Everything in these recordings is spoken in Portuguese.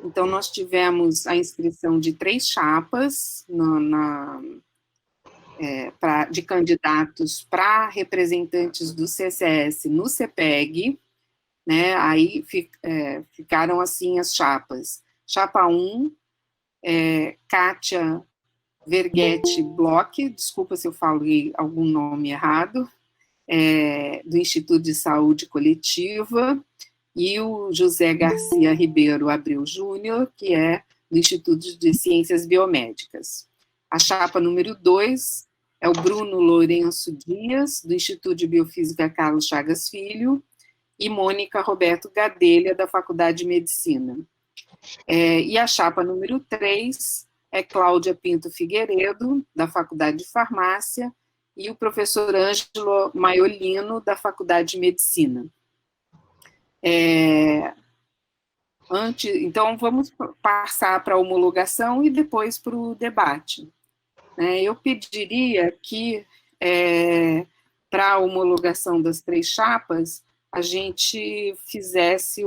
Então, nós tivemos a inscrição de 3 chapas de candidatos para representantes do CCS no CEPEG, né? Aí ficaram assim as chapas. Chapa 1, Kátia Verguete Bloch, desculpa se eu falei algum nome errado, do Instituto de Saúde Coletiva, e o José Garcia Ribeiro Abreu Júnior, que é do Instituto de Ciências Biomédicas. A chapa número 2 é o Bruno Lourenço Dias, do Instituto de Biofísica Carlos Chagas Filho, e Mônica Roberto Gadelha, da Faculdade de Medicina. E a chapa número 3 é Cláudia Pinto Figueiredo, da Faculdade de Farmácia, e o professor Ângelo Maiolino, da Faculdade de Medicina. Então, vamos passar para a homologação e depois para o debate. Eu pediria que, para a homologação das 3 chapas, a gente fizesse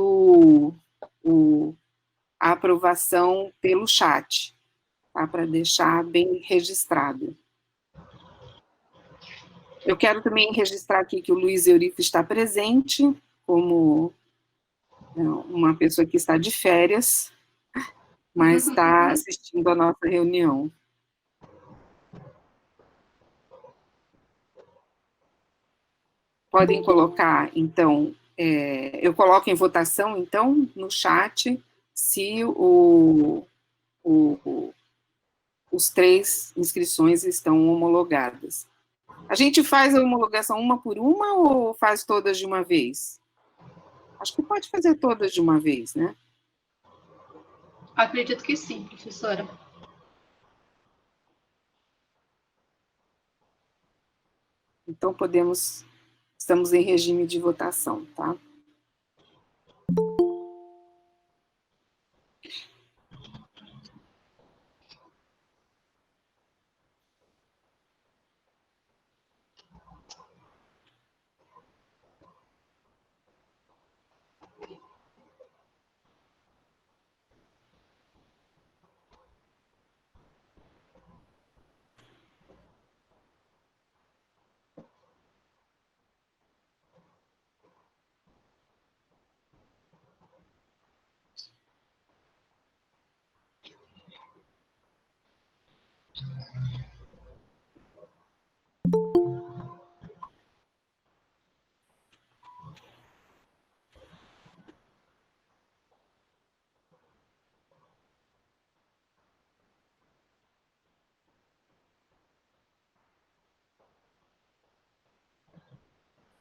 a aprovação pelo chat, tá? Para deixar bem registrado. Eu quero também registrar aqui que o Luiz Eurico está presente, como uma pessoa que está de férias, mas está assistindo a nossa reunião. Podem colocar, então, eu coloco em votação, então, no chat, se os 3 inscrições estão homologadas. A gente faz a homologação uma por uma ou faz todas de uma vez? Acho que pode fazer todas de uma vez, né? Acredito que sim, professora. Então, estamos em regime de votação, tá?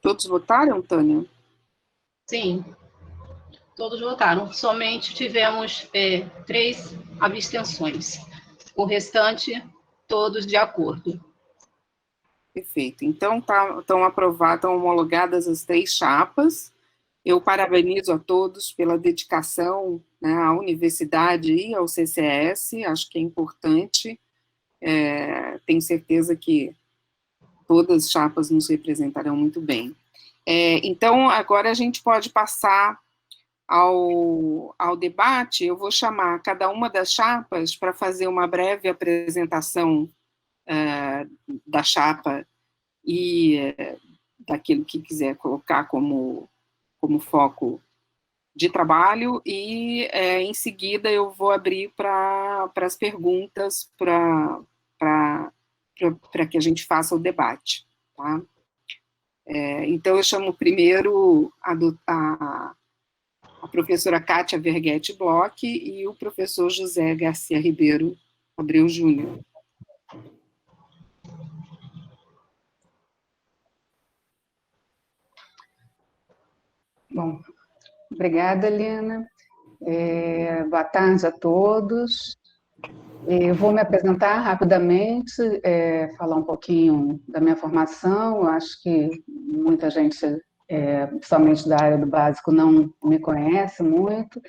Todos votaram, Tânia? Sim, todos votaram. Somente tivemos 3 abstenções. O restante, todos de acordo. Perfeito. Então, estão aprovadas, estão homologadas as 3 chapas. Eu parabenizo a todos pela dedicação, né, à universidade e ao CCS, acho que é importante. Tenho certeza que todas as chapas nos representarão muito bem. Então, agora a gente pode passar ao debate. Eu vou chamar cada uma das chapas para fazer uma breve apresentação da chapa e daquilo que quiser colocar como foco de trabalho, e em seguida eu vou abrir para as perguntas, para que a gente faça o debate, tá? Então, eu chamo primeiro a professora Kátia Verguete Bloch e o professor José Garcia Ribeiro Abreu Júnior. Bom, obrigada, Helena. Boa tarde a todos. Eu vou me apresentar rapidamente, falar um pouquinho da minha formação. Eu acho que muita gente, principalmente da área do básico, não me conhece muito,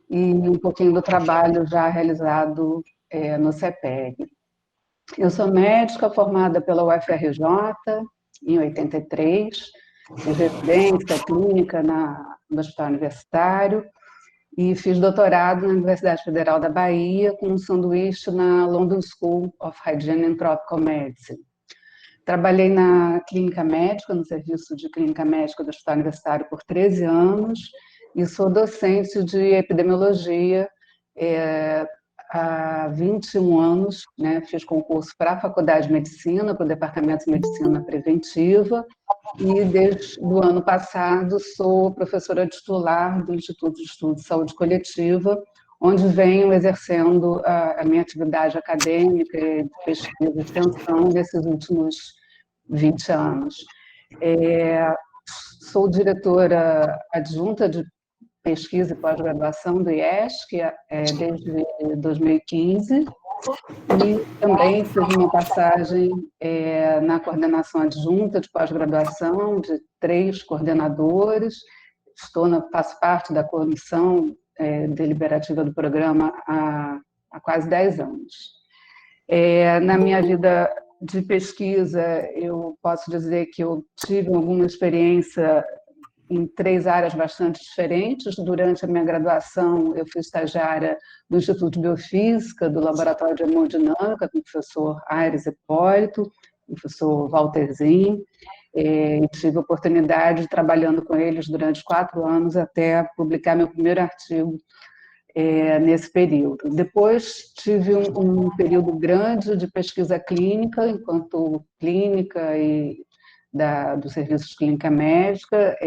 e um pouquinho do trabalho já realizado no CEPEG. Eu sou médica formada pela UFRJ em 83, fiz residência clínica no Hospital Universitário, e fiz doutorado na Universidade Federal da Bahia com um sanduíche na London School of Hygiene and Tropical Medicine. Trabalhei na clínica médica, no serviço de clínica médica do Hospital Universitário por 13 anos e sou docente de epidemiologia há 21 anos, né? Fiz concurso para a Faculdade de Medicina, para o Departamento de Medicina Preventiva, e desde o ano passado sou professora titular do Instituto de Estudos de Saúde Coletiva, onde venho exercendo a minha atividade acadêmica de pesquisa e extensão nesses últimos 20 anos. Sou diretora adjunta de pesquisa e pós-graduação do IESC desde 2015, e também fiz uma passagem na coordenação adjunta de pós-graduação de 3 coordenadores. Faço parte da comissão deliberativa do programa há quase 10 anos. Na minha vida de pesquisa, eu posso dizer que eu tive alguma experiência em 3 áreas bastante diferentes. Durante a minha graduação, eu fui estagiária do Instituto de Biofísica, do Laboratório de Hemodinâmica, com o professor Aires Hipólito, professor Walter Zin, e tive a oportunidade, trabalhando com eles durante 4 anos, até publicar meu primeiro artigo nesse período. Depois tive um período grande de pesquisa clínica, enquanto clínica e do Serviço de Clínica Médica,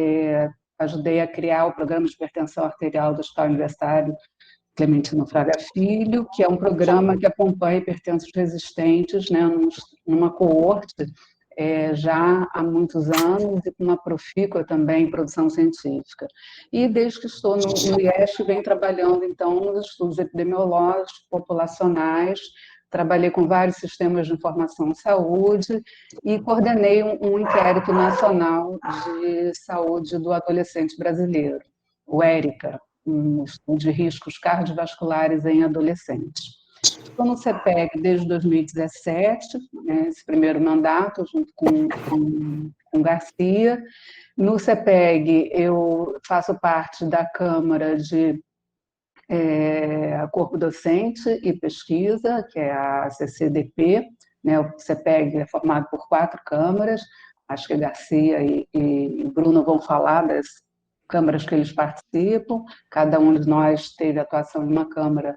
ajudei a criar o Programa de Hipertensão Arterial do Hospital Universitário Clementino Fraga Filho, que é um programa que acompanha hipertensos resistentes, né, numa coorte já há muitos anos, e com uma profícua também em produção científica. E desde que estou no IESC, venho trabalhando, então, nos estudos epidemiológicos, populacionais. Trabalhei com vários sistemas de informação em saúde e coordenei um inquérito nacional de saúde do adolescente brasileiro, o ERICA, um estudo de riscos cardiovasculares em adolescentes. Estou no CEPEG desde 2017, né, esse primeiro mandato, junto com Garcia. No CEPEG, eu faço parte da Câmara de Corpo Docente e Pesquisa, que é a CCDP, né? O CEPEG é formado por 4 câmaras, acho que Garcia e Bruno vão falar das câmaras que eles participam, cada um de nós teve atuação em uma câmara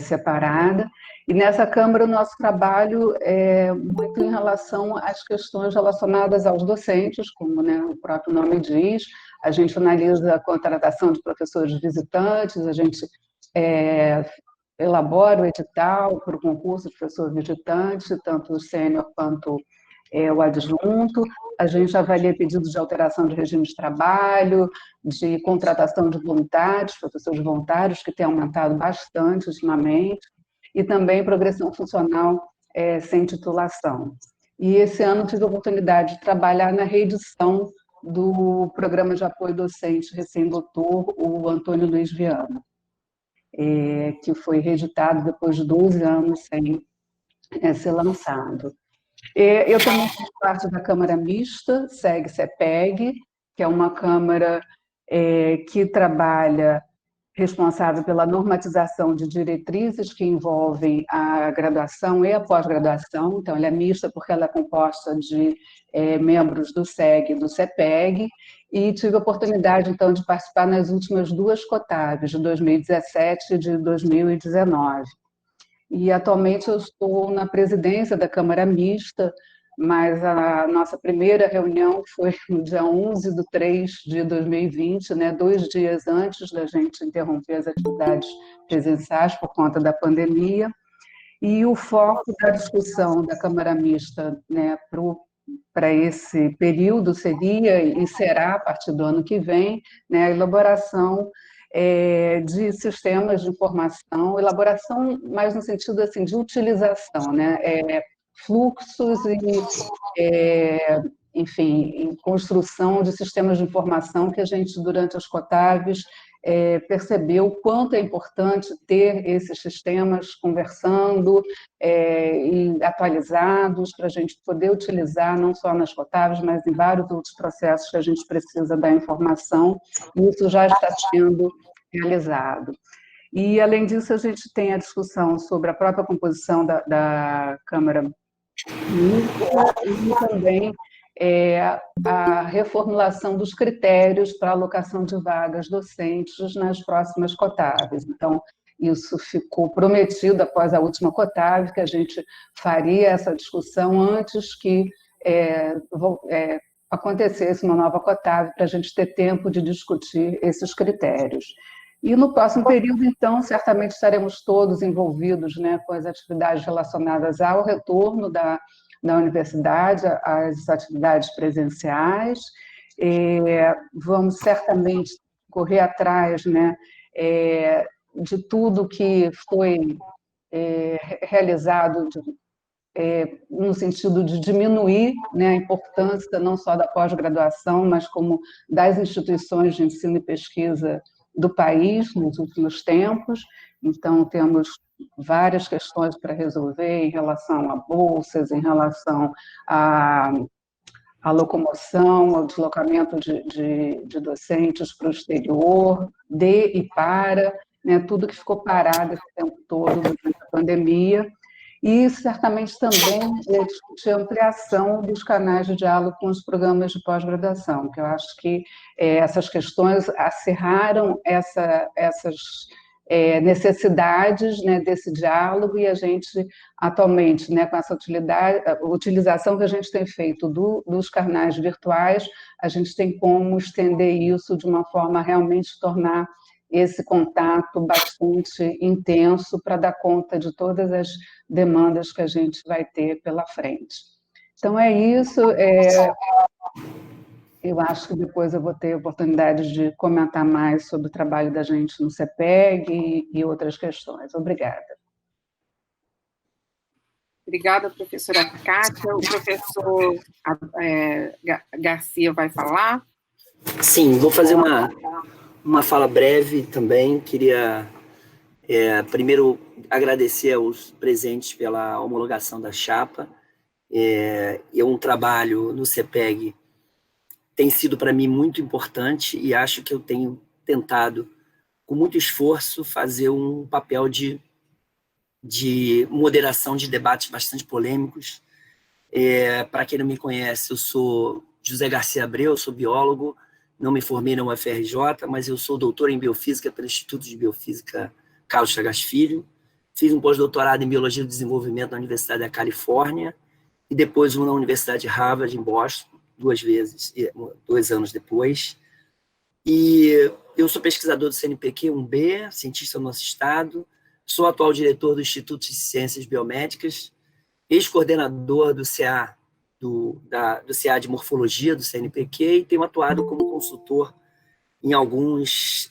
separada, e nessa câmara o nosso trabalho é muito em relação às questões relacionadas aos docentes, como, né, o próprio nome diz. A gente analisa a contratação de professores visitantes, a gente elabora o edital para o concurso de professor visitante, tanto o sênior quanto o adjunto. A gente avalia pedidos de alteração de regime de trabalho, de contratação de voluntários, professores voluntários, que tem aumentado bastante ultimamente, e também progressão funcional sem titulação. E esse ano tive a oportunidade de trabalhar na reedição do Programa de Apoio Docente recém-doutor, o Antônio Luiz Viana, que foi reeditado depois de 12 anos sem ser lançado. Eu também faço parte da Câmara Mista, SEG-CEPEG, que é uma câmara que trabalha responsável pela normatização de diretrizes que envolvem a graduação e a pós-graduação. Então, ela é mista porque ela é composta de membros do SEG e do CEPEG, e tive a oportunidade, então, de participar nas últimas 2 COTAVs, de 2017 e de 2019. E, atualmente, eu estou na presidência da Câmara Mista, mas a nossa primeira reunião foi no dia 11/3/2020, né, 2 dias antes da gente interromper as atividades presenciais por conta da pandemia. E o foco da discussão da Câmara Mista, né, para esse período seria e será, a partir do ano que vem, né, a elaboração de sistemas de informação, elaboração mais no sentido assim, de utilização, né, fluxos e, enfim, em construção de sistemas de informação que a gente, durante as COTAVs, percebeu o quanto é importante ter esses sistemas conversando e atualizados para a gente poder utilizar não só nas COTAVs, mas em vários outros processos que a gente precisa da informação. E isso já está sendo realizado. E, além disso, a gente tem a discussão sobre a própria composição da Câmara Mista e também a reformulação dos critérios para a alocação de vagas docentes nas próximas cotáveis. Então, isso ficou prometido após a última cotável, que a gente faria essa discussão antes que acontecesse uma nova cotável, para a gente ter tempo de discutir esses critérios. E no próximo período, então, certamente estaremos todos envolvidos, né, com as atividades relacionadas ao retorno da universidade, às atividades presenciais. Vamos certamente correr atrás, né, de tudo que foi realizado no sentido de diminuir, né, a importância não só da pós-graduação, mas como das instituições de ensino e pesquisa do país nos últimos tempos. Então, temos várias questões para resolver em relação a bolsas, em relação à locomoção, ao deslocamento de docentes para o exterior, e para, né, tudo que ficou parado esse tempo todo durante a pandemia. E, certamente, também discutir a ampliação dos canais de diálogo com os programas de pós-graduação, que eu acho que essas questões acirraram essas necessidades, né, desse diálogo, e a gente, atualmente, né, com essa utilização que a gente tem feito dos canais virtuais, a gente tem como estender isso de uma forma a realmente tornar esse contato bastante intenso para dar conta de todas as demandas que a gente vai ter pela frente. Então, é isso. Eu acho que depois eu vou ter oportunidade de comentar mais sobre o trabalho da gente no CEPEG e outras questões. Obrigada. Obrigada, professora Kátia. O professor Garcia vai falar. Sim, vou fazer uma fala breve também. Queria, primeiro, agradecer aos presentes pela homologação da chapa. Um trabalho no CEPEG tem sido para mim muito importante e acho que eu tenho tentado, com muito esforço, fazer um papel de moderação de debates bastante polêmicos. Para quem não me conhece, eu sou José Garcia Abreu, sou biólogo, não me formei na UFRJ, mas eu sou doutor em Biofísica pelo Instituto de Biofísica Carlos Chagas Filho, fiz um pós-doutorado em Biologia do Desenvolvimento na Universidade da Califórnia e depois um na Universidade de Harvard, em Boston, 2 vezes, 2 anos depois. E eu sou pesquisador do CNPq-1B, cientista do nosso estado, sou atual diretor do Instituto de Ciências Biomédicas, ex-coordenador do CA, do CA de Morfologia do CNPq, e tenho atuado como consultor em alguns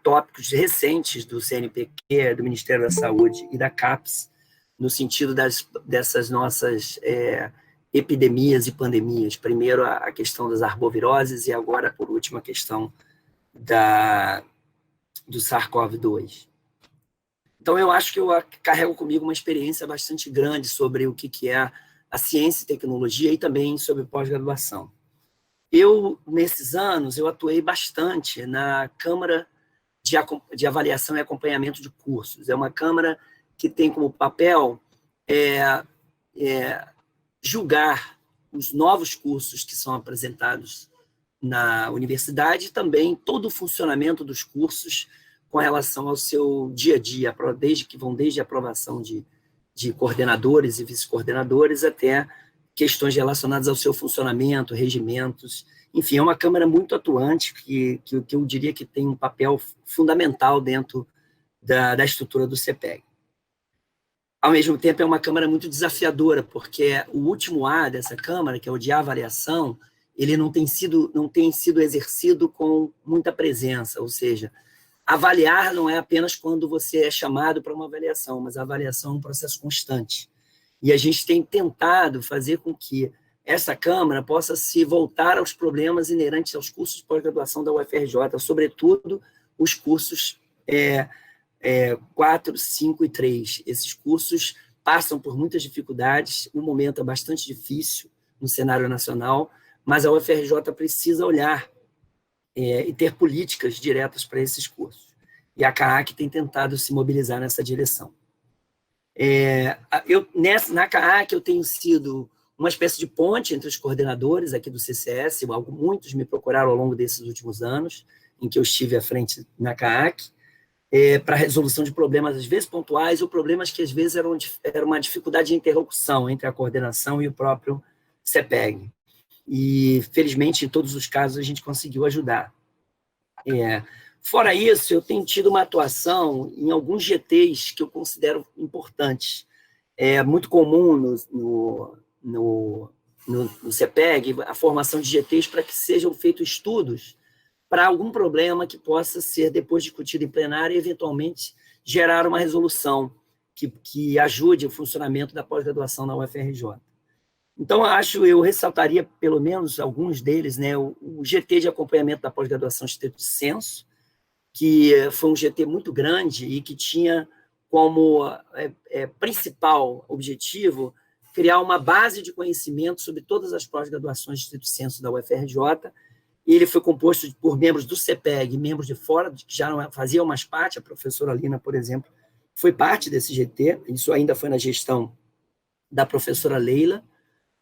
tópicos recentes do CNPq, do Ministério da Saúde e da CAPES, no sentido dessas nossas epidemias e pandemias. Primeiro, a questão das arboviroses e agora, por último, a questão do SARS-CoV-2. Então, eu acho que eu carrego comigo uma experiência bastante grande sobre o que é a ciência e tecnologia e também sobre pós-graduação. Nesses anos, eu atuei bastante na Câmara de Avaliação e Acompanhamento de Cursos. É uma Câmara que tem como papel julgar os novos cursos que são apresentados na universidade e também todo o funcionamento dos cursos com relação ao seu dia a dia, desde a aprovação de coordenadores e vice-coordenadores até questões relacionadas ao seu funcionamento, regimentos. Enfim, é uma Câmara muito atuante que eu diria que tem um papel fundamental dentro da estrutura do CEPEG. Ao mesmo tempo, é uma Câmara muito desafiadora, porque o último A dessa Câmara, que é o de avaliação, ele não tem sido exercido com muita presença, ou seja, avaliar não é apenas quando você é chamado para uma avaliação, mas a avaliação é um processo constante. E a gente tem tentado fazer com que essa Câmara possa se voltar aos problemas inerentes aos cursos de pós-graduação da UFRJ, sobretudo os cursos 4, 5 e 3. Esses cursos passam por muitas dificuldades, o momento é bastante difícil no cenário nacional, mas a UFRJ precisa olhar e ter políticas diretas para esses cursos. e a CAAC tem tentado se mobilizar nessa direção. Na CAAC eu tenho sido uma espécie de ponte entre os coordenadores aqui do CCS, muitos me procuraram ao longo desses últimos anos, em que eu estive à frente na CAAC, para a resolução de problemas, às vezes pontuais, ou problemas que, às vezes, eram uma dificuldade de interlocução entre a coordenação e o próprio CEPEG. E, felizmente, em todos os casos, a gente conseguiu ajudar. Fora isso, eu tenho tido uma atuação em alguns GTs que eu considero importantes. É muito comum no CEPEG a formação de GTs para que sejam feitos estudos para algum problema que possa ser depois discutido em plenário e, eventualmente, gerar uma resolução que ajude o funcionamento da pós-graduação na UFRJ. Então, eu ressaltaria, pelo menos, alguns deles, né? O GT de acompanhamento da pós-graduação estrito sensu, que foi um GT muito grande e que tinha como principal objetivo criar uma base de conhecimento sobre todas as pós-graduações estrito sensu da UFRJ. E ele foi composto por membros do CEPEG, membros de fora, que já não faziam mais parte. A professora Lina, por exemplo, foi parte desse GT, isso ainda foi na gestão da professora Leila,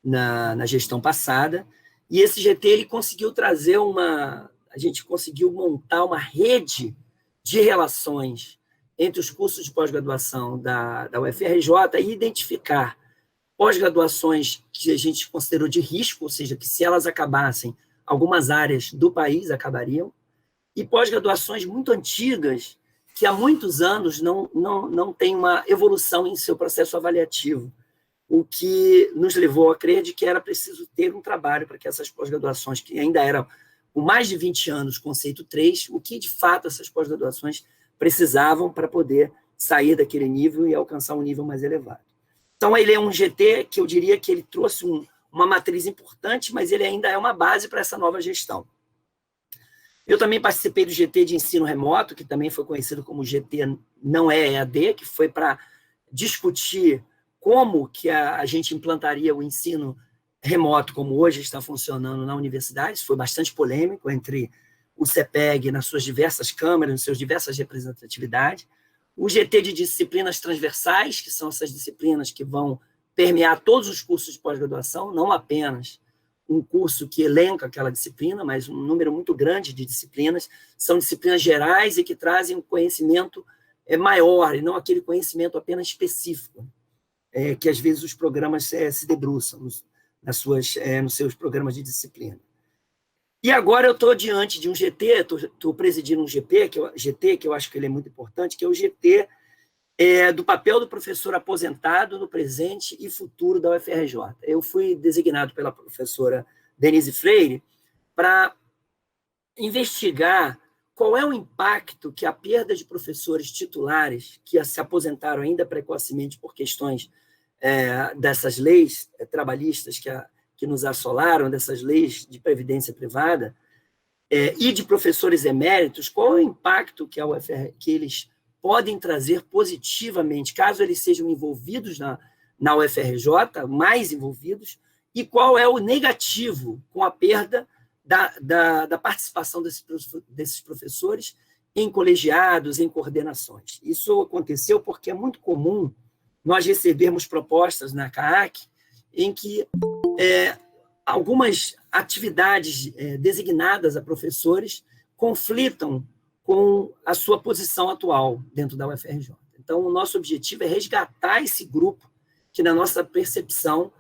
na gestão passada, e esse GT ele conseguiu trazer a gente conseguiu montar uma rede de relações entre os cursos de pós-graduação da UFRJ e identificar pós-graduações que a gente considerou de risco, ou seja, que se elas acabassem, algumas áreas do país acabariam, e pós-graduações muito antigas, que há muitos anos não tem uma evolução em seu processo avaliativo, o que nos levou a crer de que era preciso ter um trabalho para que essas pós-graduações, que ainda eram com mais de 20 anos, conceito 3, o que, de fato, essas pós-graduações precisavam para poder sair daquele nível e alcançar um nível mais elevado. Então, ele é um GT que eu diria que ele trouxe uma matriz importante, mas ele ainda é uma base para essa nova gestão. Eu também participei do GT de ensino remoto, que também foi conhecido como GT não é EAD, que foi para discutir como que a gente implantaria o ensino remoto, como hoje está funcionando na universidade. Isso foi bastante polêmico entre o CEPEG nas suas diversas câmaras, nas suas diversas representatividades. O GT de disciplinas transversais, que são essas disciplinas que vão permear todos os cursos de pós-graduação, não apenas um curso que elenca aquela disciplina, mas um número muito grande de disciplinas. São disciplinas gerais e que trazem um conhecimento maior, e não aquele conhecimento apenas específico, que às vezes os programas se debruçam nos seus programas de disciplina. E agora eu estou diante de um GT, estou presidindo um GT, que eu acho que ele é muito importante, que é o GT do papel do professor aposentado no presente e futuro da UFRJ. Eu fui designado pela professora Denise Freire para investigar qual é o impacto que a perda de professores titulares que se aposentaram ainda precocemente por questões dessas leis trabalhistas que nos assolaram, dessas leis de previdência privada, e de professores eméritos, qual é o impacto que eles podem trazer positivamente, caso eles sejam envolvidos na UFRJ, mais envolvidos, e qual é o negativo com a perda da participação desses professores em colegiados, em coordenações. Isso aconteceu porque é muito comum nós recebermos propostas na CAAC em que algumas atividades designadas a professores conflitam com a sua posição atual dentro da UFRJ. Então, o nosso objetivo é resgatar esse grupo que, na nossa percepção,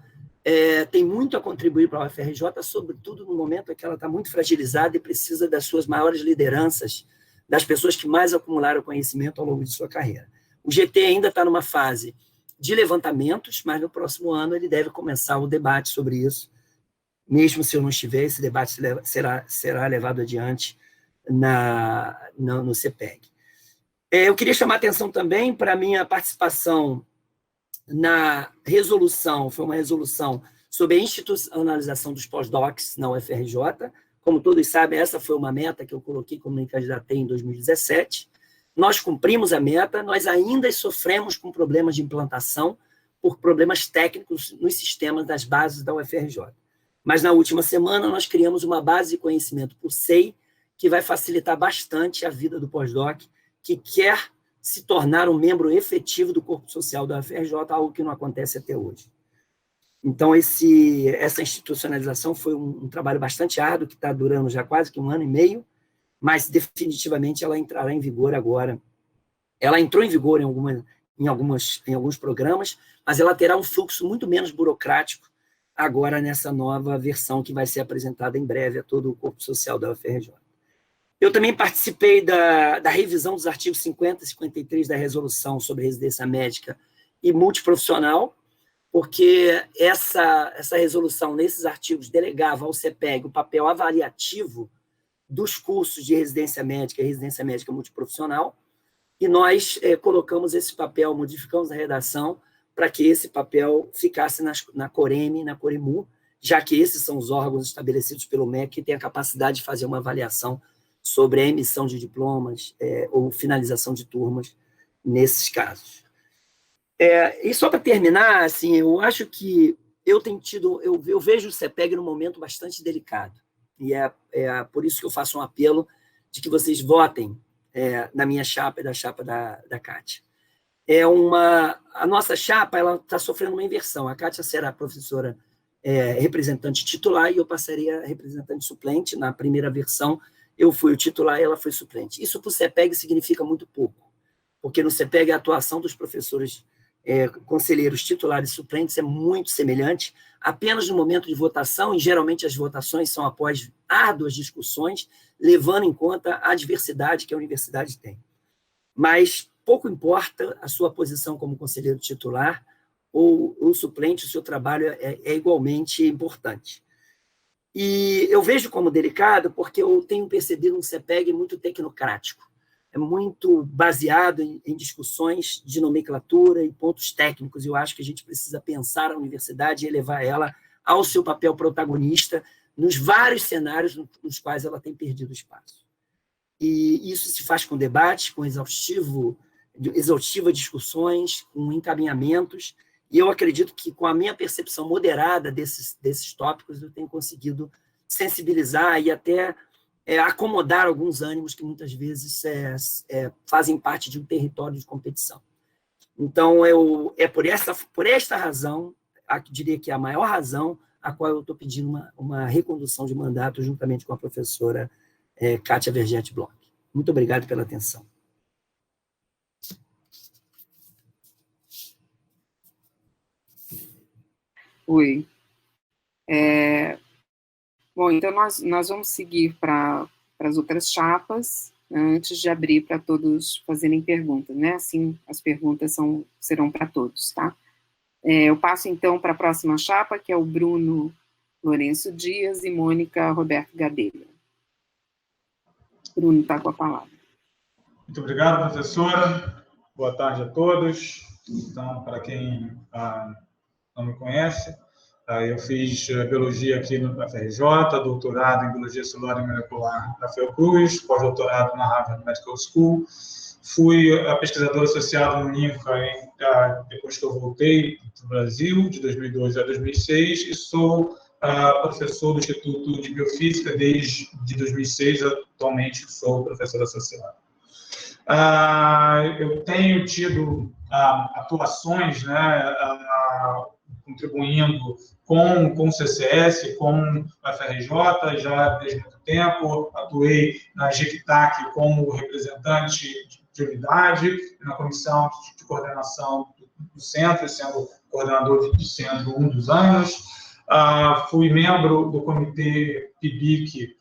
tem muito a contribuir para a UFRJ, sobretudo no momento em que ela está muito fragilizada e precisa das suas maiores lideranças, das pessoas que mais acumularam conhecimento ao longo de sua carreira. O GT ainda está numa fase de levantamentos, mas no próximo ano ele deve começar o debate sobre isso. Mesmo se eu não estiver, esse debate será levado adiante no CEPEG. Eu queria chamar a atenção também para a minha participação na resolução, foi uma resolução sobre a institucionalização dos pós-docs na UFRJ. Como todos sabem, essa foi uma meta que eu coloquei como me candidatei em 2017. Nós cumprimos a meta, nós ainda sofremos com problemas de implantação por problemas técnicos nos sistemas das bases da UFRJ. Mas na última semana nós criamos uma base de conhecimento por SEI, que vai facilitar bastante a vida do pós-doc que quer se tornar um membro efetivo do corpo social da UFRJ, algo que não acontece até hoje. Então, essa institucionalização foi um trabalho bastante árduo, que está durando já quase que 1 ano e meio, mas definitivamente ela entrará em vigor agora. Ela entrou em vigor em alguns programas, mas ela terá um fluxo muito menos burocrático agora nessa nova versão que vai ser apresentada em breve a todo o corpo social da UFRJ. Eu também participei da revisão dos artigos 50 e 53 da resolução sobre residência médica e multiprofissional, porque essa resolução, nesses artigos, delegava ao CEPEG o papel avaliativo dos cursos de residência médica e residência médica multiprofissional, e nós colocamos esse papel, modificamos a redação para que esse papel ficasse na Coreme e na Coremu, já que esses são os órgãos estabelecidos pelo MEC que têm a capacidade de fazer uma avaliação sobre a emissão de diplomas ou finalização de turmas nesses casos. E só para terminar, assim, eu acho que eu vejo o CEPEG num momento bastante delicado, e é por isso que eu faço um apelo de que vocês votem na minha chapa e da chapa da Kátia. A nossa chapa está sofrendo uma inversão. A Kátia será professora representante titular e eu passaria a representante suplente. Na primeira versão, eu fui o titular e ela foi suplente. Isso para o CEPEG significa muito pouco, porque no CEPEG a atuação dos professores conselheiros titulares e suplentes é muito semelhante, apenas no momento de votação, e geralmente as votações são após árduas discussões, levando em conta a diversidade que a universidade tem. Mas pouco importa a sua posição como conselheiro titular ou suplente, o seu trabalho é igualmente importante. E eu vejo como delicado porque eu tenho percebido um CEPEG muito tecnocrático, muito baseado em discussões de nomenclatura e pontos técnicos. Eu acho que a gente precisa pensar a universidade e elevar ela ao seu papel protagonista nos vários cenários nos quais ela tem perdido espaço. E isso se faz com debate, com exaustivas discussões, com encaminhamentos, e eu acredito que, com a minha percepção moderada desses tópicos, eu tenho conseguido sensibilizar e até acomodar alguns ânimos que muitas vezes fazem parte de um território de competição. Então, por esta razão, diria que é a maior razão, a qual eu estou pedindo uma recondução de mandato juntamente com a professora Kátia Vergette Bloch. Muito obrigado pela atenção. Oi. Bom, então nós vamos seguir para as outras chapas, antes de abrir para todos fazerem perguntas, né? Assim, as perguntas serão para todos, tá? Eu passo, então, para a próxima chapa, que é o Bruno Lourenço Dias e Mônica Roberto Gadelha. Bruno está com a palavra. Muito obrigado, professora. Boa tarde a todos. Então, para quem não me conhece, eu fiz biologia aqui no UFRJ, doutorado em biologia celular e molecular na Fiocruz, pós-doutorado na Harvard Medical School. Fui pesquisador associado no NINFA depois que eu voltei para o Brasil, de 2002 a 2006, e sou professor do Instituto de Biofísica desde 2006, atualmente sou professor associado. Eu tenho tido atuações, né, contribuindo com o CCS, com a FRJ, já desde muito tempo. Atuei na GECTAC como representante de unidade, na comissão de coordenação do centro, sendo coordenador do centro 1 dos anos. Fui membro do comitê PIBIC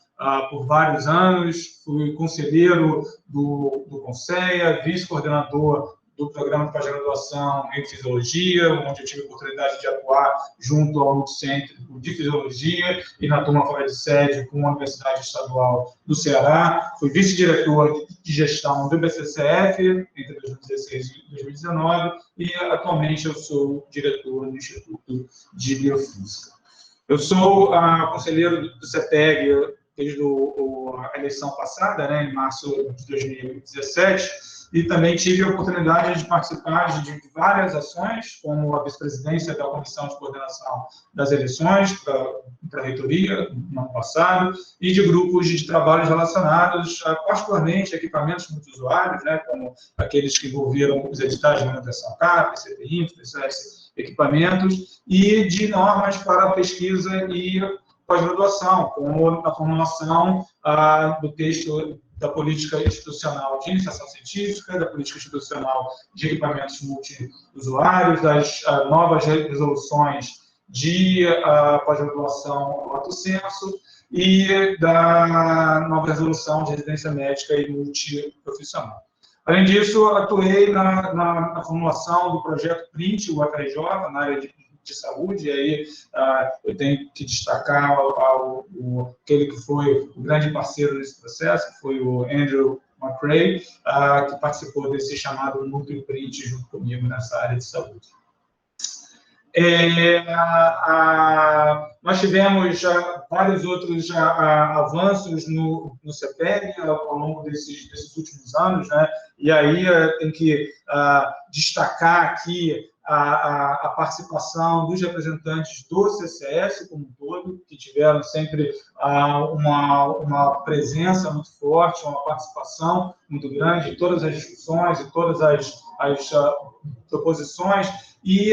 por vários anos, fui conselheiro do Conceia, vice-coordenador do programa de pós-graduação em Fisiologia, onde eu tive a oportunidade de atuar junto ao Multicêntrico de Fisiologia e na turma fora de sede com a Universidade Estadual do Ceará. Fui vice-diretor de gestão do BCCF entre 2016 e 2019 e atualmente eu sou diretor do Instituto de Biofísica. Eu sou conselheiro do CEPEG desde a eleição passada, né, em março de 2017, e também tive a oportunidade de participar de várias ações, como a vice-presidência da Comissão de Coordenação das Eleições para a reitoria, no ano passado, e de grupos de trabalho relacionados, particularmente, a equipamentos multiusuários, né, como aqueles que envolveram os editais de manutenção CAP, CPI, PCS, equipamentos, e de normas para pesquisa e pós-graduação, como a formulação do texto da política institucional de iniciação científica, da política institucional de equipamentos multiusuários, das novas resoluções de pós-graduação lato sensu e da nova resolução de residência médica e multiprofissional. Além disso, atuei na formulação do projeto PRINT, o UFRJ, na área de saúde, e aí eu tenho que destacar aquele que foi o grande parceiro nesse processo, que foi o Andrew McRae, que participou desse chamado Núcleo PRINT junto comigo nessa área de saúde. Nós tivemos vários outros avanços no CEPEG ao longo desses últimos anos, né? E aí tem que destacar aqui a participação dos representantes do CCS como um todo, que tiveram sempre uma presença muito forte, uma participação muito grande em todas as discussões e todas as proposições. E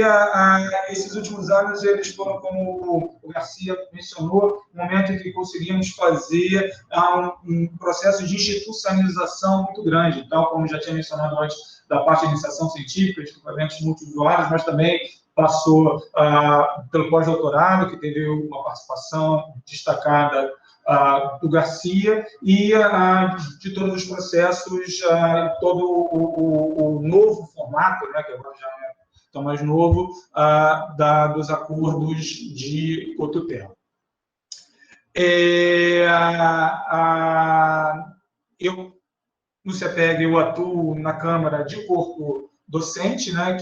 esses últimos anos, eles foram, como o Garcia mencionou, um momento em que conseguimos fazer um processo de institucionalização muito grande, tal como já tinha mencionado antes, da parte de iniciação científica, de equipamentos multiusuários, mas também passou pelo pós-doutorado, que teve uma participação destacada do Garcia, e de todos os processos, todo o novo formato, né, que agora já é tão mais novo, dos acordos de cotutela. No CEPEG, eu atuo na Câmara de Corpo Docente, né,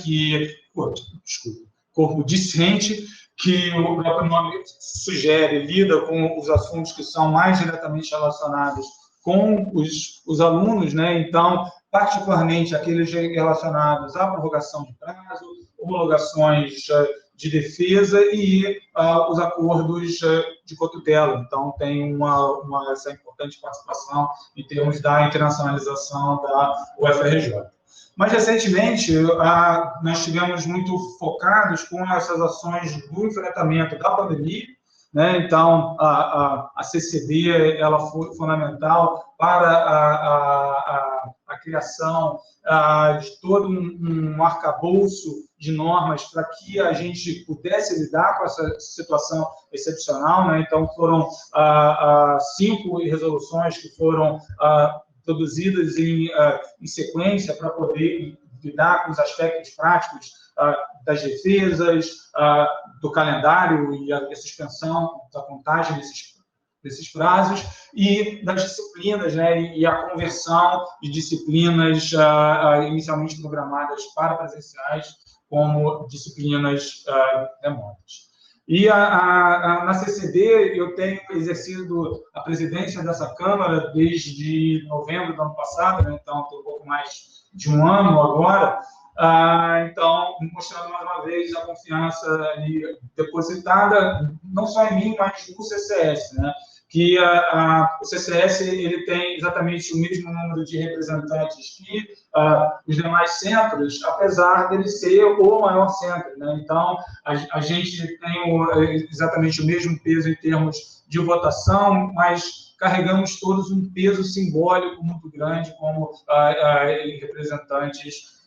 Corpo Discente, que o próprio nome sugere, lida com os assuntos que são mais diretamente relacionados com os alunos, né? Então, particularmente aqueles relacionados à prorrogação de prazo, homologações de defesa e os acordos de cotutela. Então, tem essa importante participação em termos da internacionalização da UFRJ. Mas, recentemente, nós estivemos muito focados com essas ações do enfrentamento da pandemia, né? Então, a CCD ela foi fundamental para a criação de todo um arcabouço de normas para que a gente pudesse lidar com essa situação excepcional, né? Então, foram 5 resoluções que foram produzidas em sequência para poder lidar com os aspectos práticos das defesas, do calendário e a suspensão da contagem desses prazos, e das disciplinas, né, e a conversão de disciplinas inicialmente programadas para presenciais como disciplinas remotas. E na CCD, eu tenho exercido a presidência dessa Câmara desde novembro do ano passado, né? Então, estou um pouco mais de um ano agora. Então, mostrando mais uma vez a confiança ali depositada, não só em mim, mas no CCS, né? Que o CCS ele tem exatamente o mesmo número de representantes que os demais centros, apesar dele ser o maior centro, né? Então, a gente tem exatamente o mesmo peso em termos de votação, mas carregamos todos um peso simbólico muito grande como representantes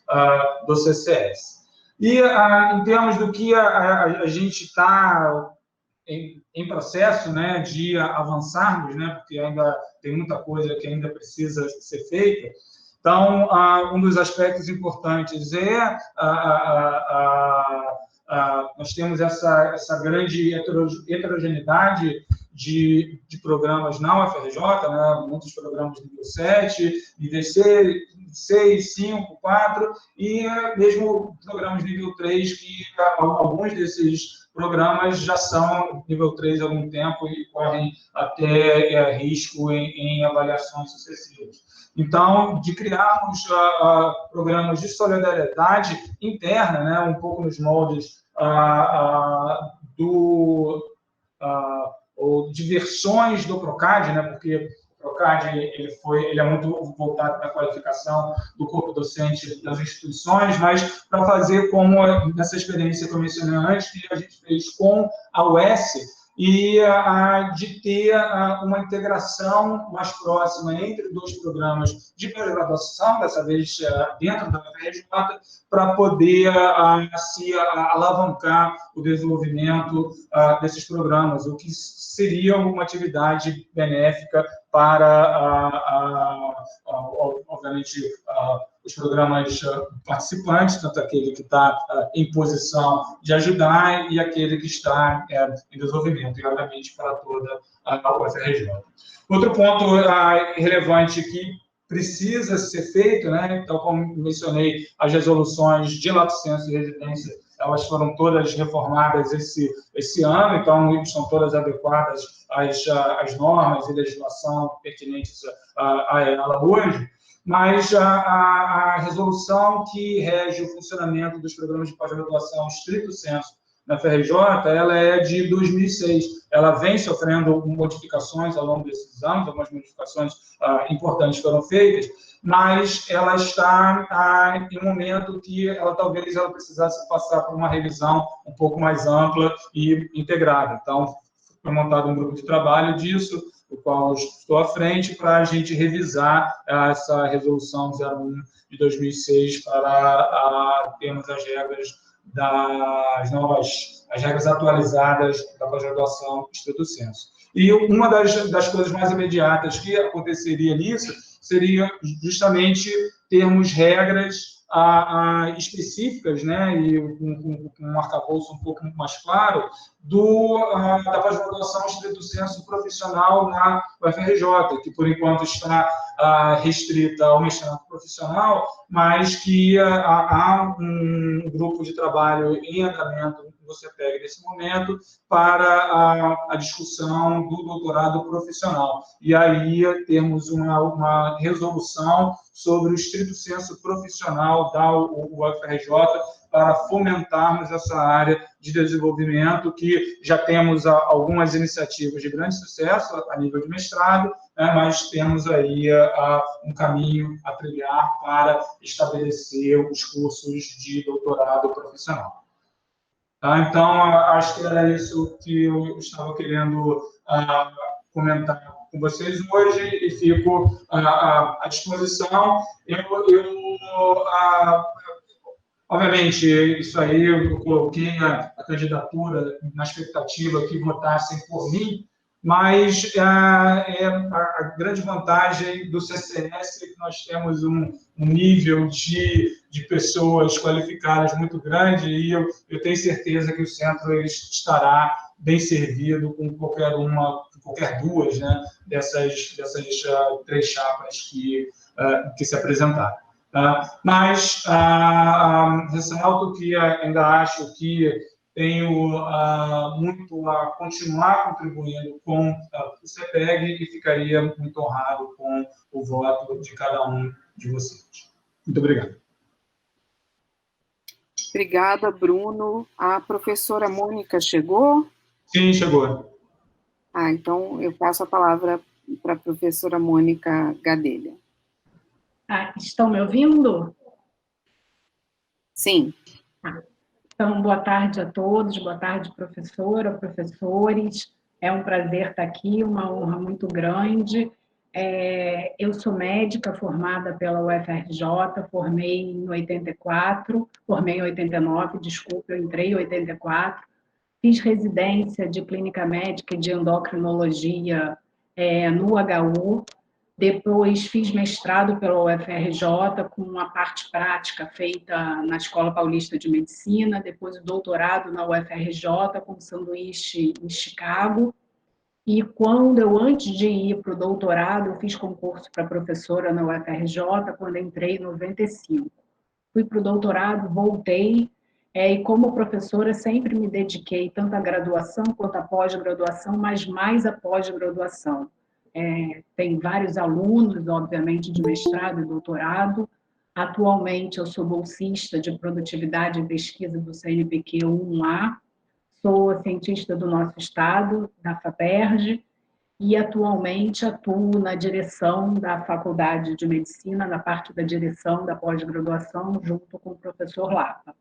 do CCS. E em termos do que a gente está em processo, né, de avançarmos, né, porque ainda tem muita coisa que ainda precisa ser feita. Então, um dos aspectos importantes é nós temos essa grande heterogeneidade de programas na UFRJ, né? Muitos programas nível 7, nível 6, 5, 4, e mesmo programas nível 3, que alguns desses programas já são nível 3 há algum tempo e correm até risco em avaliações sucessivas. Então, de criarmos programas de solidariedade interna, né, um pouco nos moldes ou de versões do PROCAD, né, porque o PROCAD ele é muito voltado para a qualificação do corpo docente das instituições, mas para fazer como nessa experiência que eu mencionei antes, que a gente fez com a UES, e de ter uma integração mais próxima entre dois programas de pós-graduação, dessa vez dentro da UFRJ, para poder se alavancar o desenvolvimento desses programas, o que seria uma atividade benéfica para, obviamente, os programas participantes, tanto aquele que está em posição de ajudar e aquele que está em desenvolvimento, e, obviamente, para toda a UFRJ. Outro ponto relevante que precisa ser feito, né, então, como mencionei, as resoluções de lato sensu e residência, elas foram todas reformadas esse ano, então estão todas adequadas às normas e legislação pertinentes a ela hoje, mas a resolução que rege o funcionamento dos programas de pós-graduação estrito sensu na FRJ, ela é de 2006. Ela vem sofrendo modificações ao longo desses anos, algumas modificações importantes foram feitas, mas ela está em um momento que talvez ela precisasse passar por uma revisão um pouco mais ampla e integrada. Então, foi montado um grupo de trabalho disso, o qual estou à frente, para a gente revisar essa resolução 01 de 2006 para termos as regras as regras atualizadas da pós-graduação estrito sensu. E uma das coisas mais imediatas que aconteceria nisso seria justamente termos regras específicas, né, e um arcabouço um pouco mais claro da pós-graduação estrito sensu profissional na UFRJ, que por enquanto está restrita ao mestrado profissional, mas que há um grupo de trabalho em andamento no CEPEG nesse momento para a discussão do doutorado profissional. E aí temos uma resolução sobre o estrito sensu profissional da UFRJ para fomentarmos essa área de desenvolvimento, que já temos algumas iniciativas de grande sucesso a nível de mestrado, né, mas temos aí um caminho a trilhar para estabelecer os cursos de doutorado profissional. Tá? Então, acho que era isso que eu estava querendo comentar com vocês hoje e fico à disposição. Obviamente, isso aí eu coloquei a candidatura na expectativa que votassem por mim, mas a grande vantagem do CCS é que nós temos um nível de pessoas qualificadas muito grande e eu tenho certeza que o centro estará bem servido com qualquer duas, né, dessas três chapas que se apresentaram. Mas ressalto que ainda acho que tenho muito a continuar contribuindo com o CEPEG e ficaria muito honrado com o voto de cada um de vocês. Muito obrigado. Obrigada, Bruno. A professora Mônica chegou? Sim, chegou. Então eu passo a palavra para a professora Mônica Gadelha. Estão me ouvindo? Sim. Então, boa tarde a todos, boa tarde, professora, professores. É um prazer estar aqui, uma honra muito grande. Eu sou médica formada pela UFRJ, formei em 89, desculpa, eu entrei em 84. Fiz residência de clínica médica e de endocrinologia no HU. Depois fiz mestrado pela UFRJ, com uma parte prática feita na Escola Paulista de Medicina, depois o doutorado na UFRJ, com sanduíche em Chicago. E quando eu, antes de ir para o doutorado, eu fiz concurso para professora na UFRJ, quando entrei em 95. Fui para o doutorado, voltei, e como professora sempre me dediquei tanto à graduação quanto à pós-graduação, mas mais à pós-graduação. Tem vários alunos, obviamente, de mestrado e doutorado. Atualmente, eu sou bolsista de produtividade e pesquisa do CNPq 1A, sou cientista do nosso estado, da FAPERJ, e atualmente atuo na direção da Faculdade de Medicina, na parte da direção da pós-graduação, junto com o professor Lapa.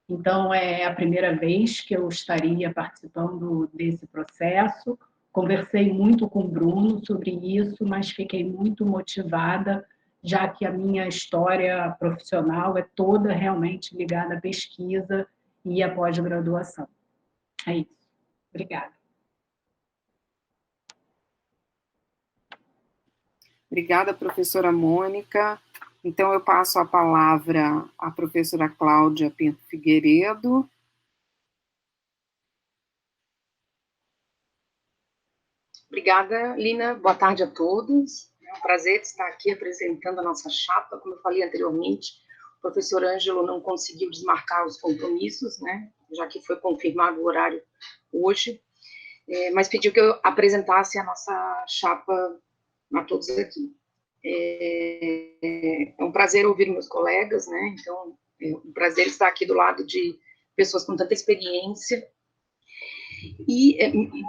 Então, é a primeira vez que eu estaria participando desse processo. Conversei muito com o Bruno sobre isso, mas fiquei muito motivada, já que a minha história profissional é toda realmente ligada à pesquisa e à pós-graduação. É isso. Obrigada. Obrigada, professora Mônica. Então, eu passo a palavra à professora Cláudia Pinto Figueiredo. Obrigada, Lina. Boa tarde a todos. É um prazer estar aqui apresentando a nossa chapa. Como eu falei anteriormente, o professor Ângelo não conseguiu desmarcar os compromissos, né, já que foi confirmado o horário hoje, mas pediu que eu apresentasse a nossa chapa a todos aqui. É um prazer ouvir meus colegas, né? Então, é um prazer estar aqui do lado de pessoas com tanta experiência. E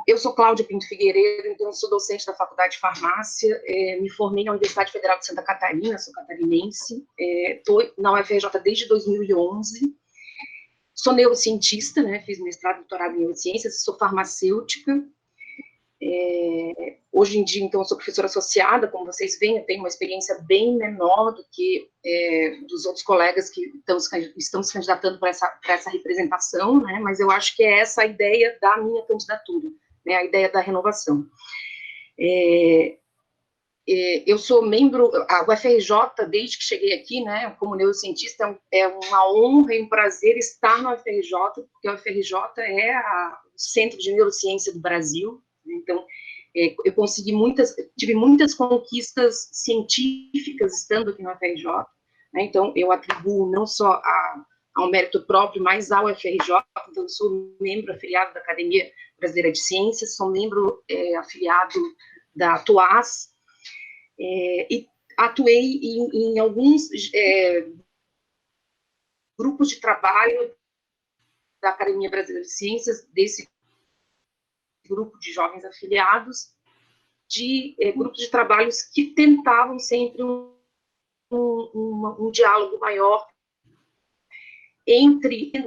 eu sou Cláudia Pinto Figueiredo, então eu sou docente da Faculdade de Farmácia, me formei na Universidade Federal de Santa Catarina, sou catarinense, estou na UFRJ desde 2011, sou neurocientista, né? Fiz mestrado e doutorado em neurociências, sou farmacêutica. Hoje em dia, então, eu sou professora associada, como vocês veem, eu tenho uma experiência bem menor do que dos outros colegas que estão se candidatando para essa representação, né, mas eu acho que é essa a ideia da minha candidatura, né, a ideia da renovação. Eu sou membro, a UFRJ, desde que cheguei aqui, né, como neurocientista, é uma honra e um prazer estar na UFRJ, porque a UFRJ é o centro de neurociência do Brasil. Então, eu tive muitas conquistas científicas estando aqui na UFRJ, né? Então, eu atribuo não só ao mérito próprio, mas ao UFRJ. Então, eu sou membro afiliado da Academia Brasileira de Ciências, sou membro afiliado da TUAS, e atuei em alguns grupos de trabalho da Academia Brasileira de Ciências, desse grupo de jovens afiliados, de grupos de trabalhos que tentavam sempre um diálogo maior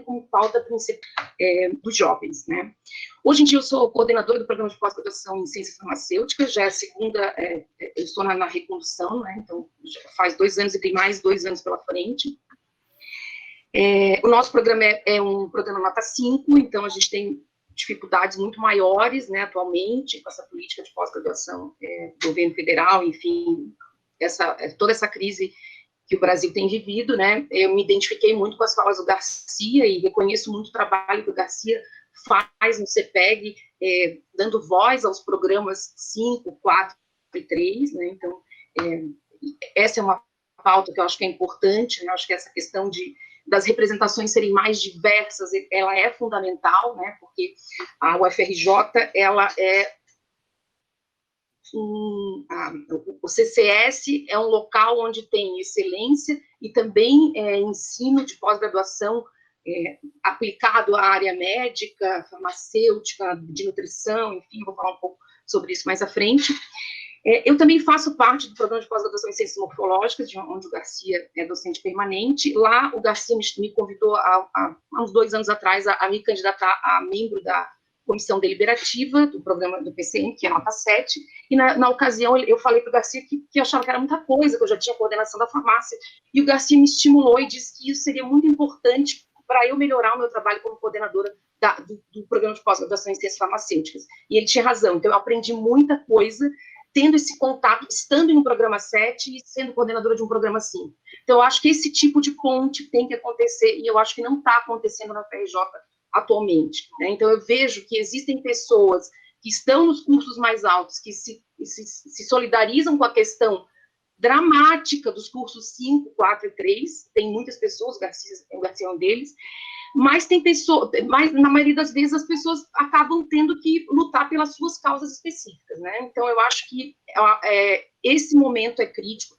como pauta principal dos jovens, né? Hoje em dia eu sou coordenadora do programa de pós-graduação em ciências farmacêuticas, já é a segunda, eu estou na recondução, né? Então já faz 2 anos e tem mais 2 anos pela frente. O nosso programa é um programa nota 5, então a gente tem dificuldades muito maiores, né, atualmente, com essa política de pós-graduação do governo federal, enfim, toda essa crise que o Brasil tem vivido, né, eu me identifiquei muito com as falas do Garcia e reconheço muito o trabalho que o Garcia faz no CEPEG, dando voz aos programas 5, 4 e 3, né, então, essa é uma pauta que eu acho que é importante, né, eu acho que essa questão das representações serem mais diversas, ela é fundamental, né, porque a UFRJ, ela o CCS é um local onde tem excelência e também ensino de pós-graduação aplicado à área médica, farmacêutica, de nutrição, enfim, vou falar um pouco sobre isso mais à frente. Eu também faço parte do programa de pós-graduação em ciências morfológicas, onde o Garcia é docente permanente. Lá, o Garcia me convidou, há uns 2 anos atrás, a me candidatar a membro da comissão deliberativa do programa do PCM, que é nota 7, e na ocasião eu falei para o Garcia que eu achava que era muita coisa, que eu já tinha coordenação da farmácia, e o Garcia me estimulou e disse que isso seria muito importante para eu melhorar o meu trabalho como coordenadora do programa de pós-graduação em ciências farmacêuticas. E ele tinha razão, então eu aprendi muita coisa tendo esse contato, estando em um programa 7 e sendo coordenadora de um programa 5. Então, eu acho que esse tipo de ponte tem que acontecer, e eu acho que não está acontecendo na UFRJ atualmente, né? Então, eu vejo que existem pessoas que estão nos cursos mais altos, que se solidarizam com a questão dramática dos cursos 5, 4 e 3, tem muitas pessoas, o Garcia é um deles, mas tem pessoas, mas na maioria das vezes as pessoas acabam tendo que lutar pelas suas causas específicas, né? Então eu acho que esse momento é crítico.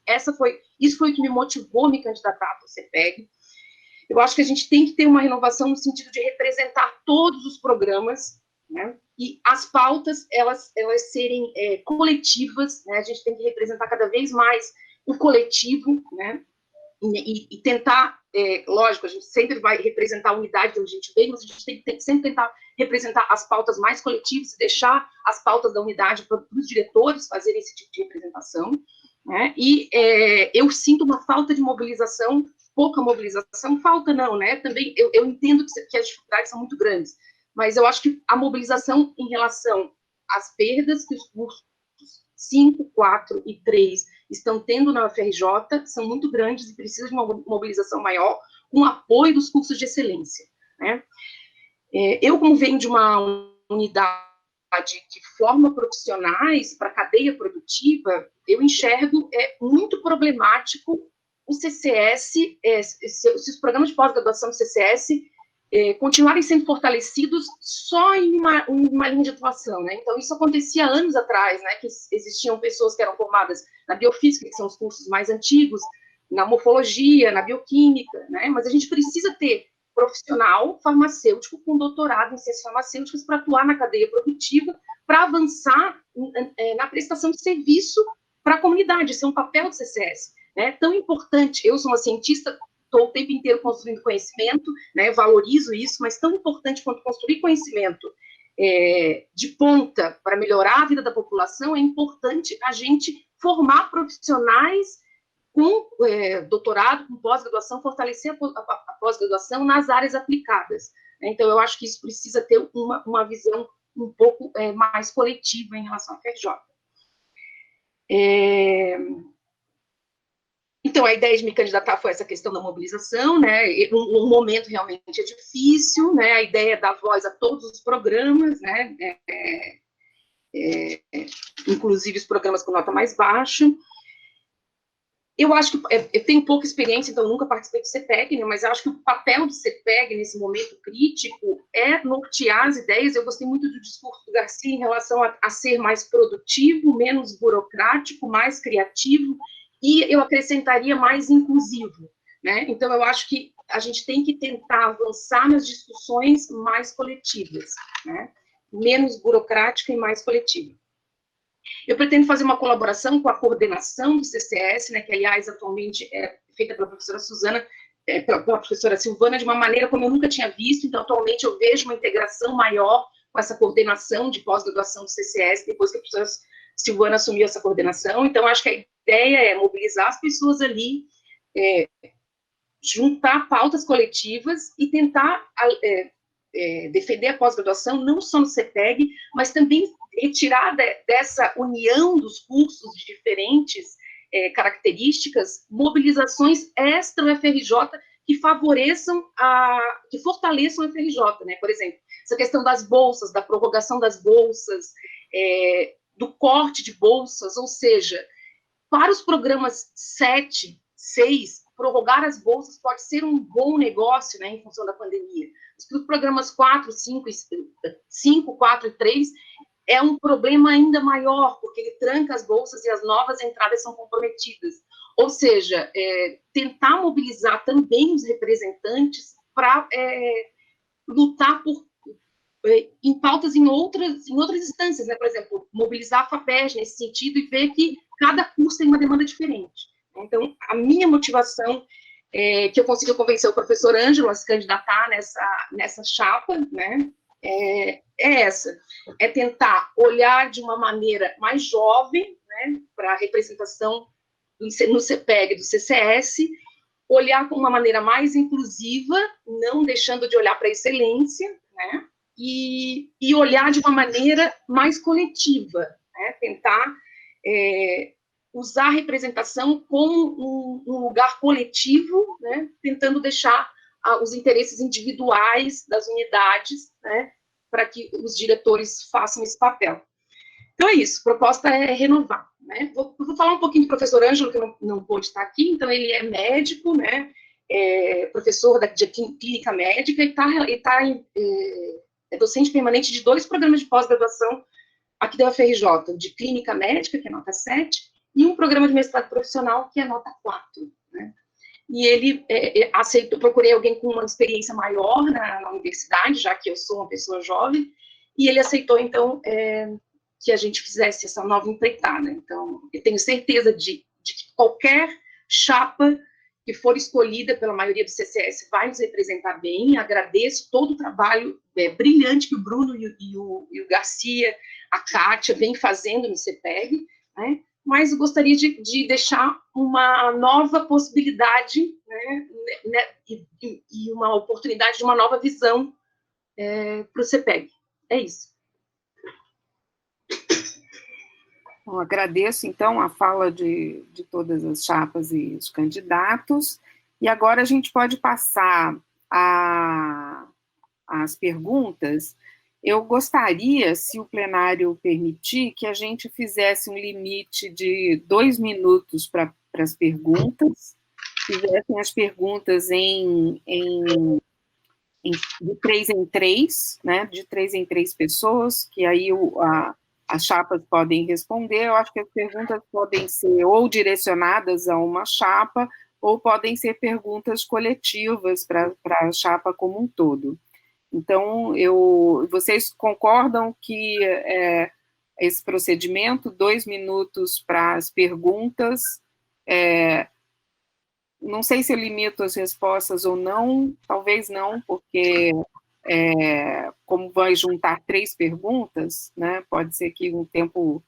Isso foi o que me motivou a me candidatar para o CEPEG. Eu acho que a gente tem que ter uma renovação no sentido de representar todos os programas, né? E as pautas elas serem coletivas, né? A gente tem que representar cada vez mais o coletivo, né? E tentar, lógico, a gente sempre vai representar a unidade de onde a gente veio, mas a gente tem que sempre tentar representar as pautas mais coletivas e deixar as pautas da unidade para os diretores fazerem esse tipo de representação, né? E eu sinto uma falta de mobilização, pouca mobilização, falta não, né? Também eu entendo que as dificuldades são muito grandes, mas eu acho que a mobilização em relação às perdas que os cursos 5, 4 e 3 estão tendo na UFRJ são muito grandes e precisa de uma mobilização maior, com apoio dos cursos de excelência, né? Eu, como venho de uma unidade que forma profissionais para a cadeia produtiva, eu enxergo muito problemático o CCS, se os programas de pós-graduação do CCS continuarem sendo fortalecidos só em uma linha de atuação, né? Então, isso acontecia anos atrás, né? Que existiam pessoas que eram formadas na biofísica, que são os cursos mais antigos, na morfologia, na bioquímica, né? Mas a gente precisa ter profissional farmacêutico com doutorado em ciências farmacêuticas para atuar na cadeia produtiva, para avançar na prestação de serviço para a comunidade. Esse é um papel do CCS, né? Tão importante. Eu sou uma cientista, estou o tempo inteiro construindo conhecimento, né, valorizo isso, mas tão importante quanto construir conhecimento de ponta para melhorar a vida da população, é importante a gente formar profissionais com doutorado, com pós-graduação, fortalecer a pós-graduação nas áreas aplicadas. Então, eu acho que isso precisa ter uma visão um pouco mais coletiva em relação à FRJ. Então, a ideia de me candidatar foi essa questão da mobilização, né? Um momento realmente é difícil, né? A ideia é dar voz a todos os programas, né? Inclusive os programas com nota mais baixa. Eu acho que eu tenho pouca experiência, então nunca participei do CEPEG, né? Mas eu acho que o papel do CEPEG nesse momento crítico é nortear as ideias. Eu gostei muito do discurso do Garcia em relação a ser mais produtivo, menos burocrático, mais criativo, e eu acrescentaria mais inclusivo, né? Então, eu acho que a gente tem que tentar avançar nas discussões mais coletivas, né? Menos burocrática e mais coletiva. Eu pretendo fazer uma colaboração com a coordenação do CCS, né, que, aliás, atualmente é feita pela professora pela professora Silvana, de uma maneira como eu nunca tinha visto. Então, atualmente, eu vejo uma integração maior com essa coordenação de pós-graduação do CCS, depois que a professora Silvana assumiu essa coordenação. Então, acho que a ideia é mobilizar as pessoas ali, juntar pautas coletivas e tentar defender a pós-graduação, não só no CEPEG, mas também retirar dessa união dos cursos de diferentes características, mobilizações extra-UFRJ que favoreçam, que fortaleçam a UFRJ, né? Por exemplo, essa questão das bolsas, da prorrogação das bolsas, do corte de bolsas, ou seja, para os programas 7, 6, prorrogar as bolsas pode ser um bom negócio, né, em função da pandemia. Os programas 4, 5, 4 e 3 é um problema ainda maior, porque ele tranca as bolsas e as novas entradas são comprometidas. Ou seja, tentar mobilizar também os representantes para lutar em pautas em outras instâncias, né? Por exemplo, mobilizar a FAPESG nesse sentido e ver que cada curso tem uma demanda diferente. Então, a minha motivação que eu consiga convencer o professor Ângelo a se candidatar nessa chapa, né, é essa, é tentar olhar de uma maneira mais jovem, né, para a representação no CEPEG do CCS, olhar com uma maneira mais inclusiva, não deixando de olhar para a excelência, né, e olhar de uma maneira mais coletiva, né, tentar usar a representação como um lugar coletivo, né, tentando deixar os interesses individuais das unidades, né, para que os diretores façam esse papel. Então é isso, a proposta é renovar, né? Vou falar um pouquinho do professor Ângelo, que não pôde estar aqui, então ele é médico, né? Professor de clínica médica e é docente permanente de 2 programas de pós-graduação aqui da UFRJ, de clínica médica, que é nota 7, e um programa de mestrado profissional, que é nota 4, né? E ele aceitou, procurei alguém com uma experiência maior na universidade, já que eu sou uma pessoa jovem, e ele aceitou, então, que a gente fizesse essa nova empreitada. Então, eu tenho certeza de que qualquer chapa que for escolhida pela maioria do CCS vai nos representar bem. Agradeço todo o trabalho brilhante que o Bruno e o Garcia, a Kátia, vem fazendo no CEPEG, né? Mas eu gostaria de deixar uma nova possibilidade, né, e uma oportunidade de uma nova visão para o CEPEG. É isso. Bom, agradeço, então, a fala de todas as chapas e os candidatos, e agora a gente pode passar às perguntas. Eu gostaria, se o plenário permitir, que a gente fizesse um limite de 2 minutos para as perguntas, fizessem as perguntas de 3 em 3, né, de 3 em 3 pessoas, que aí as chapas podem responder. Eu acho que as perguntas podem ser ou direcionadas a uma chapa, ou podem ser perguntas coletivas para a chapa como um todo. Então, vocês concordam que esse procedimento, 2 minutos para as perguntas, não sei se eu limito as respostas ou não, talvez não, porque como vai juntar 3 perguntas, né, pode ser que um tempo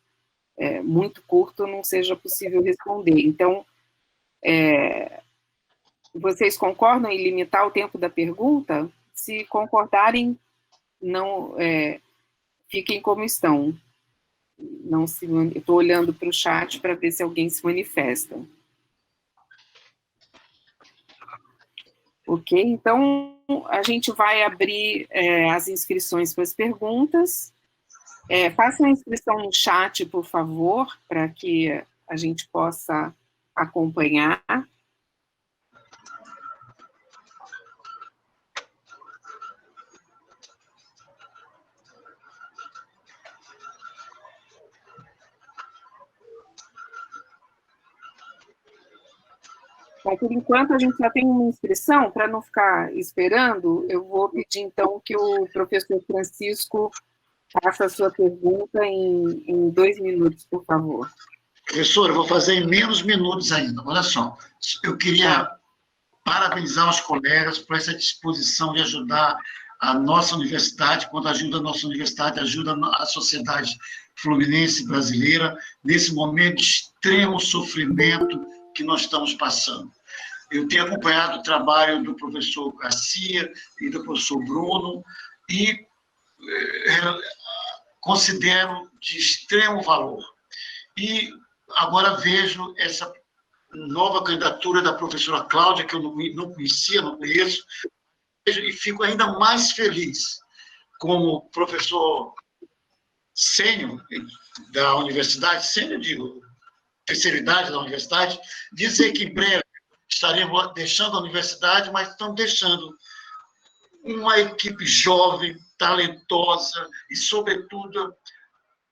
muito curto não seja possível responder. Então, vocês concordam em limitar o tempo da pergunta? Se concordarem, não fiquem como estão. Estou olhando para o chat para ver se alguém se manifesta. Ok, então a gente vai abrir as inscrições para as perguntas. Façam a inscrição no chat, por favor, para que a gente possa acompanhar. Bom, por enquanto, a gente já tem uma inscrição. Para não ficar esperando, eu vou pedir, então, que o professor Francisco faça a sua pergunta em 2 minutos, por favor. Professor, eu vou fazer em menos minutos ainda. Olha só, eu queria parabenizar os colegas por essa disposição de ajudar a nossa universidade. Quando ajuda a nossa universidade, ajuda a sociedade fluminense brasileira, nesse momento de extremo sofrimento que nós estamos passando. Eu tenho acompanhado o trabalho do professor Garcia e do professor Bruno e considero de extremo valor. E agora vejo essa nova candidatura da professora Cláudia, que eu não conhecia, não conheço, e fico ainda mais feliz como professor sênior da universidade, sênior, digo, terceira idade da universidade, dizer que em breve estaremos deixando a universidade, mas estamos deixando uma equipe jovem, talentosa e, sobretudo,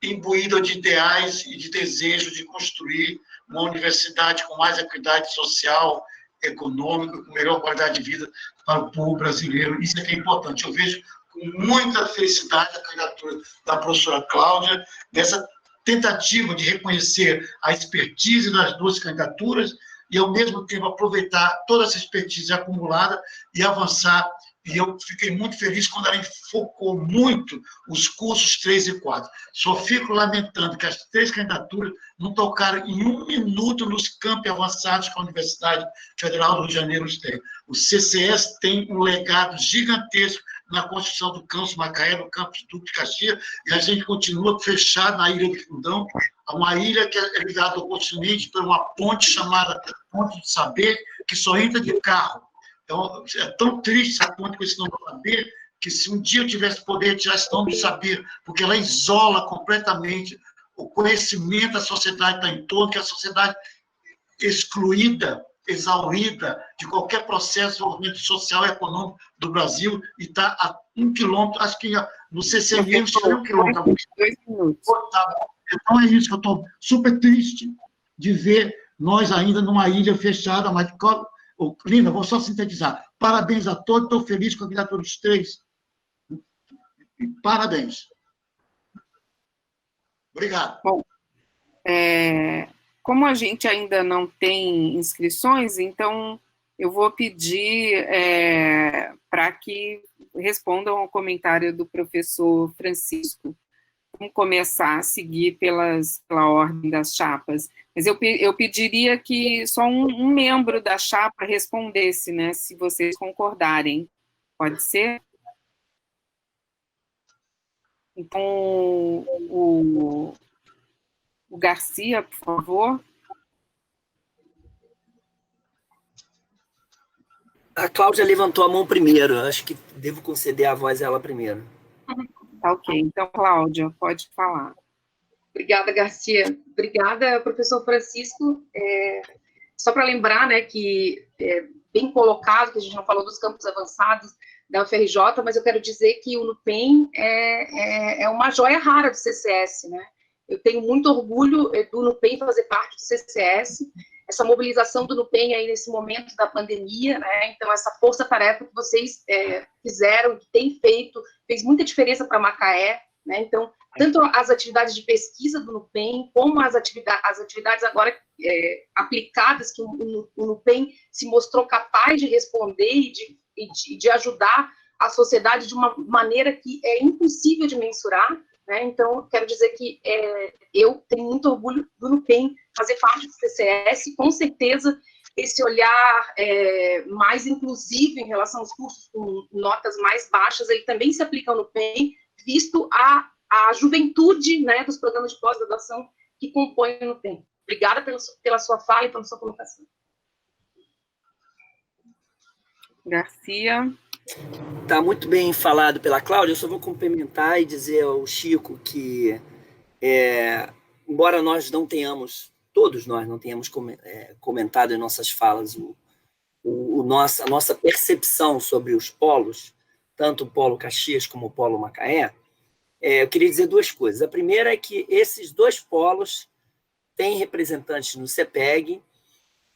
imbuída de ideais e de desejo de construir uma universidade com mais equidade social, econômica, com melhor qualidade de vida para o povo brasileiro. Isso é que é importante. Eu vejo com muita felicidade a candidatura da professora Cláudia, dessa tentativa de reconhecer a expertise das 2 candidaturas e, ao mesmo tempo, aproveitar toda essa expertise acumulada e avançar. E eu fiquei muito feliz quando ela enfocou muito os cursos 3 e 4. Só fico lamentando que as 3 candidaturas não tocaram em 1 minuto nos campos avançados que a Universidade Federal do Rio de Janeiro tem. O CCS tem um legado gigantesco na construção do campus Macaé, no campus Duque de Caxias, e a gente continua fechado na Ilha do Fundão, uma ilha que é ligada ao continente por uma ponte chamada Ponte de Saber, que só entra de carro. Então, é tão triste essa ponte com esse nome Saber, que se um dia eu tivesse poder tirar esse nome de saber, porque ela isola completamente o conhecimento da sociedade está em torno, que a sociedade excluída, exaurida de qualquer processo de desenvolvimento social e econômico do Brasil, e está a 1 quilômetro, acho que no CCN está 1 quilômetro. 2 minutos. Então é isso que eu estou super triste de ver nós ainda numa ilha fechada, mas, Lina, vou só sintetizar. Parabéns a todos, estou feliz com a candidatura dos 3. Parabéns. Obrigado. Bom, como a gente ainda não tem inscrições, então eu vou pedir para que respondam ao comentário do professor Francisco. Vamos começar a seguir pela ordem das chapas. Mas eu pediria que só um membro da chapa respondesse, né, se vocês concordarem. Pode ser? Então, o Garcia, por favor. A Cláudia levantou a mão primeiro. Acho que devo conceder a voz a ela primeiro. Tá ok. Então, Cláudia, pode falar. Obrigada, Garcia. Obrigada, professor Francisco. Só para lembrar, né, que bem colocado, que a gente não falou dos campos avançados da UFRJ, mas eu quero dizer que o NUPEM é uma joia rara do CCS, né? Eu tenho muito orgulho do NUPEM fazer parte do CCS, essa mobilização do NUPEM aí nesse momento da pandemia, né? Então, essa força-tarefa que vocês fizeram, que tem feito, fez muita diferença para Macaé, né? Então, tanto as atividades de pesquisa do NUPEM, como as atividades agora aplicadas, que o NUPEM se mostrou capaz de responder e de ajudar a sociedade de uma maneira que é impossível de mensurar, né? Então, quero dizer que eu tenho muito orgulho do NUPEM fazer parte do CCS, e com certeza esse olhar mais inclusivo em relação aos cursos com notas mais baixas, ele também se aplica ao NUPEM, visto a juventude, né, dos programas de pós-graduação que compõem o NUPEM. Obrigada pela sua fala e pela sua colocação. Garcia. Está muito bem falado pela Cláudia. Eu só vou complementar e dizer ao Chico que, embora nós não tenhamos, todos nós não tenhamos comentado em nossas falas a nossa percepção sobre os polos, tanto o polo Caxias como o polo Macaé, eu queria dizer duas coisas. A primeira é que esses dois polos têm representantes no CEPEG,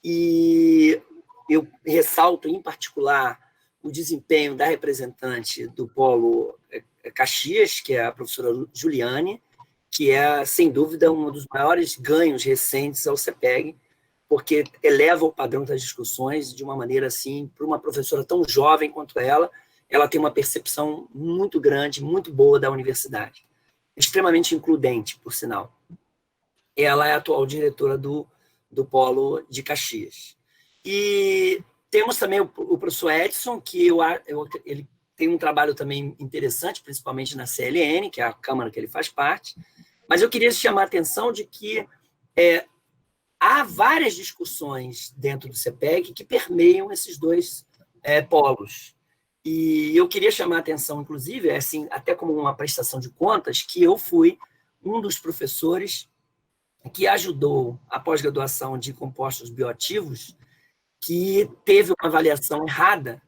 e eu ressalto, em particular, o desempenho da representante do polo Caxias, que é a professora Juliane, que é, sem dúvida, um dos maiores ganhos recentes ao CEPEG, porque eleva o padrão das discussões de uma maneira assim, para uma professora tão jovem quanto ela tem uma percepção muito grande, muito boa da universidade. Extremamente includente, por sinal. Ela é a atual diretora do polo de Caxias. E temos também o professor Edson, que ele tem um trabalho também interessante, principalmente na CLN, que é a Câmara que ele faz parte, mas eu queria chamar a atenção de que há várias discussões dentro do CEPEG que permeiam esses dois polos. E eu queria chamar a atenção, inclusive, assim, até como uma prestação de contas, que eu fui um dos professores que ajudou a pós-graduação de compostos bioativos, que teve uma avaliação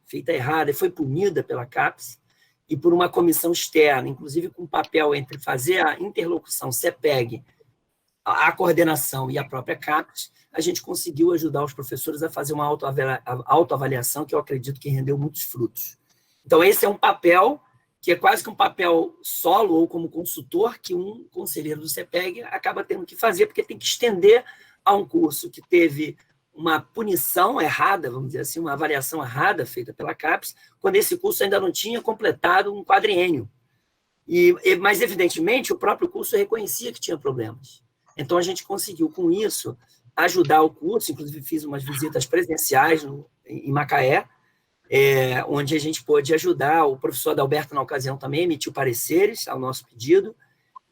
feita errada, e foi punida pela CAPES e por uma comissão externa, inclusive com papel entre fazer a interlocução CEPEG, a coordenação e a própria CAPES. A gente conseguiu ajudar os professores a fazer uma autoavaliação que eu acredito que rendeu muitos frutos. Então, esse é um papel que é quase que um papel solo ou como consultor que um conselheiro do CEPEG acaba tendo que fazer, porque tem que estender a um curso que teve uma punição errada, vamos dizer assim, uma avaliação errada feita pela CAPES, quando esse curso ainda não tinha completado um quadriênio. Mas, evidentemente, o próprio curso reconhecia que tinha problemas. Então, a gente conseguiu, com isso, ajudar o curso, inclusive fiz umas visitas presenciais em Macaé, onde a gente pôde ajudar. O professor Adalberto, na ocasião, também emitiu pareceres ao nosso pedido,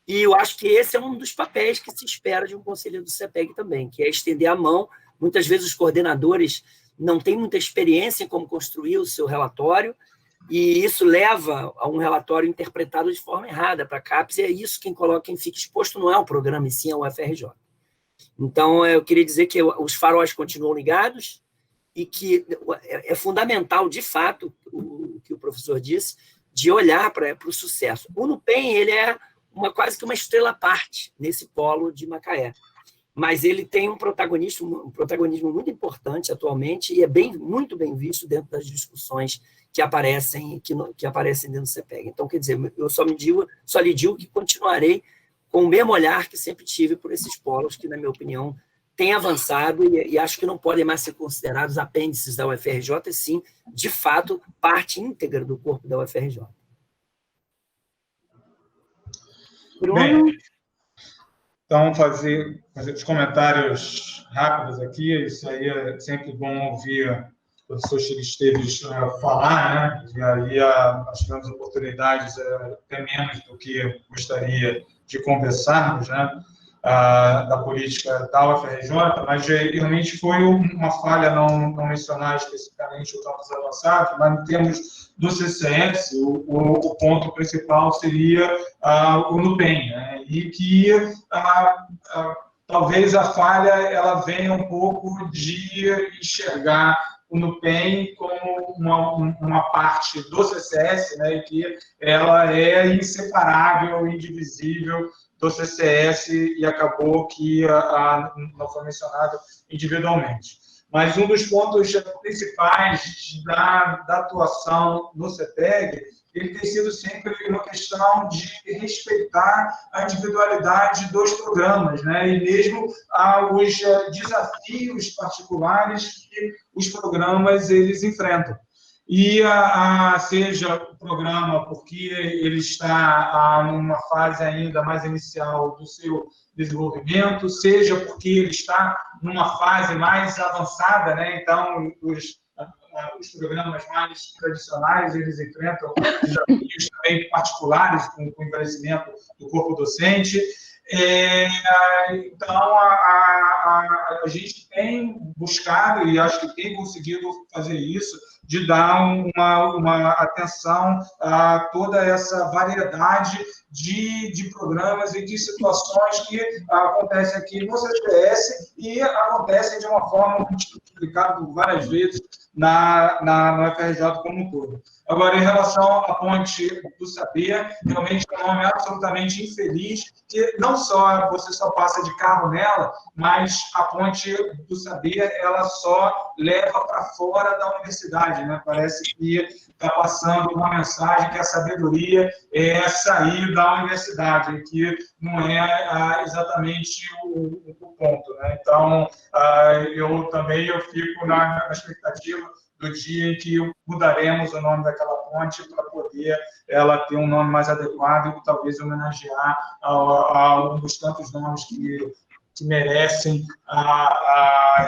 e eu acho que esse é um dos papéis que se espera de um conselheiro do CEPEG também, que é estender a mão. Muitas vezes os coordenadores não têm muita experiência em como construir o seu relatório, e isso leva a um relatório interpretado de forma errada para a CAPES, e é isso quem coloca, quem fica exposto não é o programa, e sim é o UFRJ. Então, eu queria dizer que os faróis continuam ligados e que é fundamental, de fato, o que o professor disse, de olhar para o sucesso. O NUPEM, ele é quase que uma estrela à parte nesse polo de Macaé, mas ele tem um protagonismo muito importante atualmente e é muito bem visto dentro das discussões que aparecem dentro do CEPEG. Então, quer dizer, eu só lhe digo que continuarei com o mesmo olhar que sempre tive por esses polos que, na minha opinião, têm avançado e acho que não podem mais ser considerados apêndices da UFRJ, e sim, de fato, parte íntegra do corpo da UFRJ. Bruno? Bem, então, fazer os comentários rápidos aqui, isso aí é sempre bom ouvir o professor Chico Esteves falar, né? E aí nós tivemos oportunidades até menos do que gostaria de conversarmos, né? Da política da UFRJ, mas realmente foi uma falha não mencionar especificamente o campus avançado, mas em termos do CCS, o ponto principal seria o NUPEM, né? E que talvez a falha ela venha um pouco de enxergar o NUPEM como uma parte do CCS, né? E que ela é inseparável, indivisível do CCS e acabou que não foi mencionado individualmente. Mas um dos pontos principais da atuação no CEPEG, ele tem sido sempre uma questão de respeitar a individualidade dos programas, né? E mesmo os desafios particulares que os programas eles enfrentam. E seja o programa, porque ele está numa fase ainda mais inicial do seu desenvolvimento, seja porque ele está numa fase mais avançada, né? Então, os programas mais tradicionais, eles enfrentam desafios também particulares com o envelhecimento do corpo docente. Então, a gente tem buscado, e acho que tem conseguido fazer isso, de dar uma atenção a toda essa variedade de programas e de situações que acontecem aqui no CPS e acontecem de uma forma multiplicada várias vezes na UFRJ como um todo. Agora, em relação à ponte do saber, realmente é um nome absolutamente infeliz, que não só você só passa de carro nela, mas a ponte do saber, ela só leva para fora da universidade, né? Parece que está passando uma mensagem que a sabedoria é sair da universidade, que não é exatamente o ponto, né? Então, eu fico na expectativa do dia em que mudaremos o nome daquela ponte para poder ela ter um nome mais adequado e talvez homenagear a um dos tantos nomes que merecem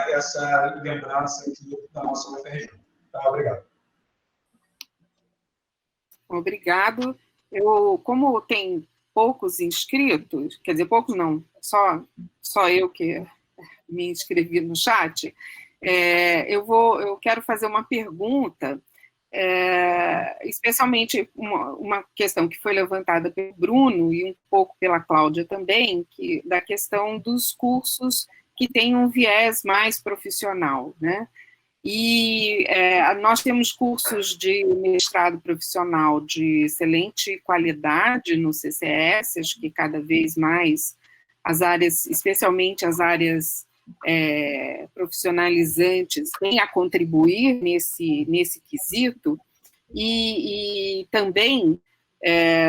essa lembrança aqui da nossa UFRJ. Tá, obrigado. Obrigado. Como tem poucos inscritos, quer dizer, poucos não, só eu que me inscrevi no chat, eu quero fazer uma pergunta, especialmente uma questão que foi levantada pelo Bruno e um pouco pela Cláudia também, da questão dos cursos que têm um viés mais profissional, né? E nós temos cursos de mestrado profissional de excelente qualidade no CCS, acho que cada vez mais as áreas, especialmente as áreas profissionalizantes, têm a contribuir nesse quesito, e também,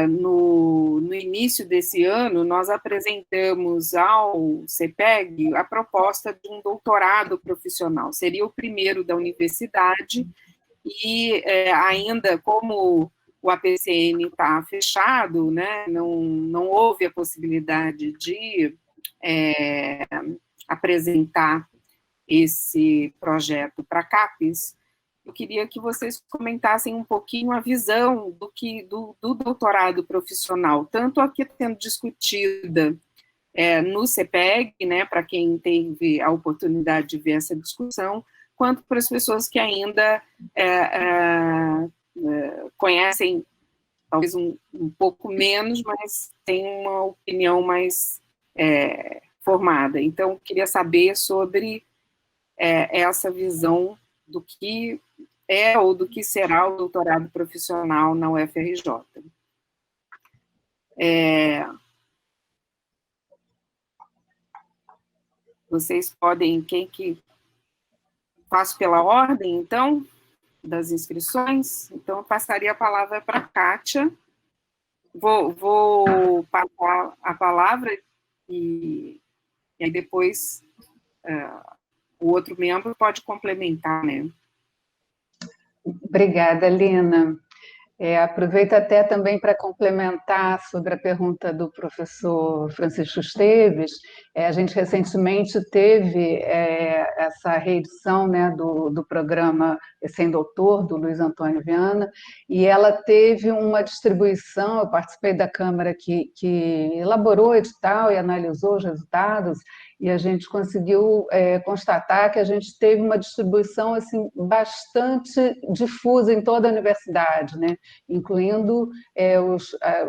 no início desse ano, nós apresentamos ao CEPEG a proposta de um doutorado profissional. Seria o primeiro da universidade, e ainda como o APCN está fechado, né, não houve a possibilidade de apresentar esse projeto para a CAPES. Eu queria que vocês comentassem um pouquinho a visão do doutorado profissional, tanto aqui sendo discutida no CEPEG, né, para quem teve a oportunidade de ver essa discussão, quanto para as pessoas que ainda conhecem talvez um pouco menos, mas têm uma opinião mais formada. Então, queria saber sobre essa visão do que é ou do que será o doutorado profissional na UFRJ. Vocês podem, quem que... Faço pela ordem, então, das inscrições. Então, eu passaria a palavra para a Kátia. Vou passar a palavra e aí depois o outro membro pode complementar, né? Obrigada, Lina. Aproveito até também para complementar sobre a pergunta do professor Francisco Esteves. A gente recentemente teve essa reedição, né, do programa Sem Doutor, do Luiz Antônio Viana, e ela teve uma distribuição. Eu participei da Câmara que elaborou o edital e analisou os resultados, e a gente conseguiu constatar que a gente teve uma distribuição assim, bastante difusa em toda a universidade, né? Incluindo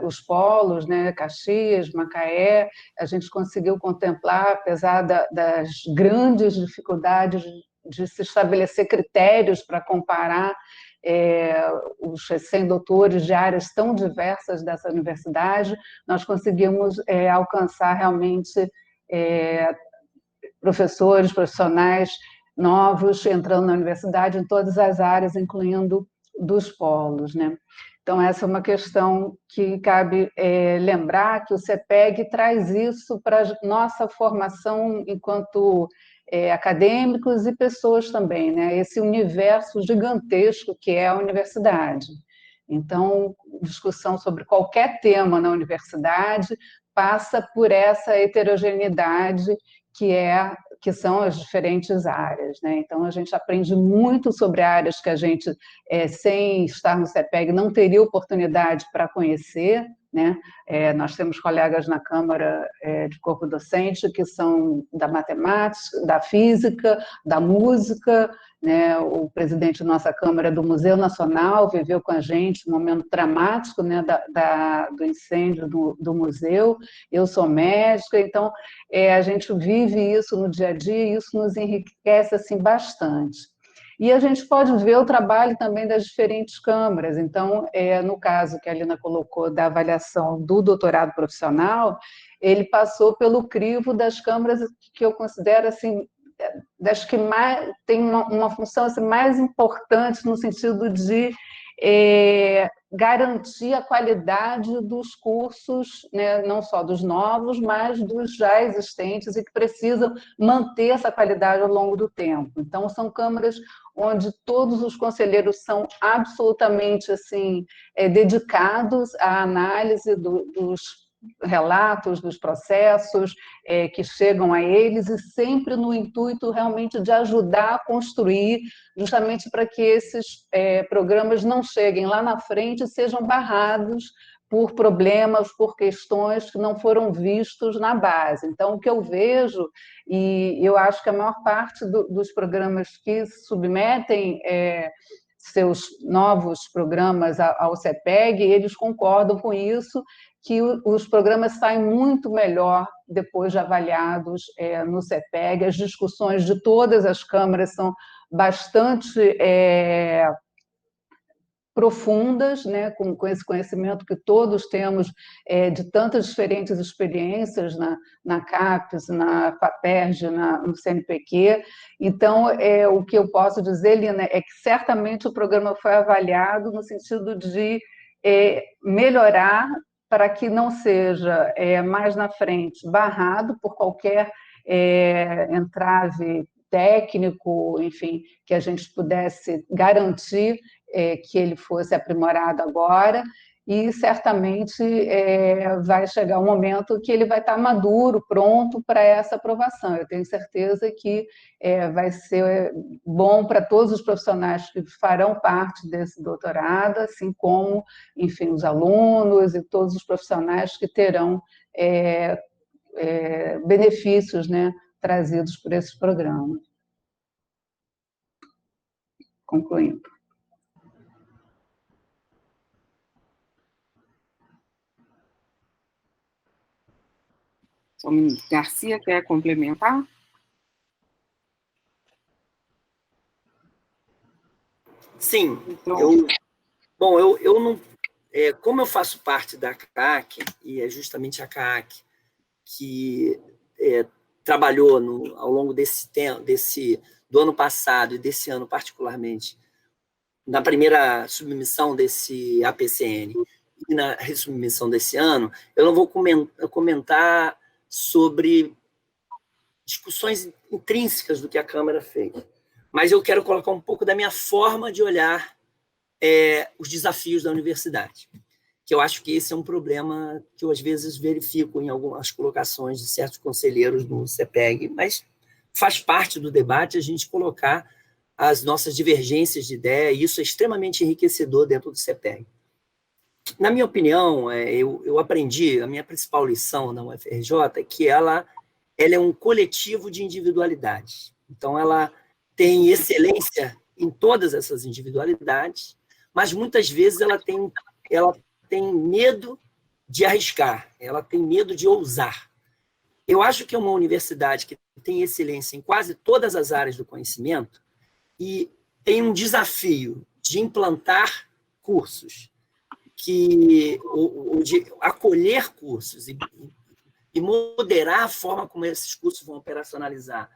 os polos, né? Caxias, Macaé. A gente conseguiu contemplar, apesar das grandes dificuldades de se estabelecer critérios para comparar os recém-doutores de áreas tão diversas dessa universidade, nós conseguimos alcançar realmente professores, profissionais novos entrando na universidade em todas as áreas, incluindo dos polos, né? Então, essa é uma questão que cabe lembrar que o CEPEG traz isso para a nossa formação enquanto acadêmicos e pessoas também, né? Esse universo gigantesco que é a universidade. Então, discussão sobre qualquer tema na universidade passa por essa heterogeneidade que são as diferentes áreas, né? Então, a gente aprende muito sobre áreas que a gente, sem estar no CEPEG, não teria oportunidade para conhecer, né? Nós temos colegas na Câmara de Corpo Docente que são da matemática, da física, da música, né? O presidente da nossa Câmara do Museu Nacional viveu com a gente um momento dramático, né? do incêndio do museu. Eu sou médica, então a gente vive isso no dia a dia e isso nos enriquece assim, bastante. E a gente pode ver o trabalho também das diferentes câmaras. Então, no caso que a Lina colocou da avaliação do doutorado profissional, ele passou pelo crivo das câmaras que eu considero assim, das que mais tem uma função assim, mais importante no sentido de garantir a qualidade dos cursos, né, não só dos novos, mas dos já existentes e que precisam manter essa qualidade ao longo do tempo. Então, são câmaras onde todos os conselheiros são absolutamente assim, dedicados à análise dos relatos, dos processos que chegam a eles e sempre no intuito realmente de ajudar a construir, justamente para que esses programas não cheguem lá na frente e sejam barrados por problemas, por questões que não foram vistos na base. Então, o que eu vejo, e eu acho que a maior parte dos programas que submetem seus novos programas ao CEPEG, eles concordam com isso, que os programas saem muito melhor depois de avaliados no CEPEG. As discussões de todas as câmaras são bastante profundas, né, com esse conhecimento que todos temos de tantas diferentes experiências na CAPES, na FAPERJ, no CNPq. Então, o que eu posso dizer, Lina, é que certamente o programa foi avaliado no sentido de melhorar para que não seja mais na frente barrado por qualquer entrave técnico, enfim, que a gente pudesse garantir que ele fosse aprimorado agora, e certamente vai chegar um momento que ele vai estar maduro, pronto para essa aprovação. Eu tenho certeza que vai ser bom para todos os profissionais que farão parte desse doutorado, assim como, enfim, os alunos e todos os profissionais que terão benefícios, né, trazidos por esses programas. Concluindo. Só um minuto. Garcia, quer complementar? Sim. Então, Eu não... como eu faço parte da CAAC, e é justamente a CAAC que trabalhou ao longo desse tempo, do ano passado e desse ano particularmente, na primeira submissão desse APCN e na resubmissão desse ano, eu não vou comentar sobre discussões intrínsecas do que a Câmara fez, mas eu quero colocar um pouco da minha forma de olhar os desafios da universidade, que eu acho que esse é um problema que eu, às vezes, verifico em algumas colocações de certos conselheiros do CEPEG, mas faz parte do debate a gente colocar as nossas divergências de ideia, e isso é extremamente enriquecedor dentro do CEPEG. Na minha opinião, eu aprendi, a minha principal lição na UFRJ é que ela é um coletivo de individualidades. Então, ela tem excelência em todas essas individualidades, mas muitas vezes ela tem medo de arriscar, ela tem medo de ousar. Eu acho que é uma universidade que tem excelência em quase todas as áreas do conhecimento e tem um desafio de implantar cursos, de acolher cursos e moderar a forma como esses cursos vão operacionalizar.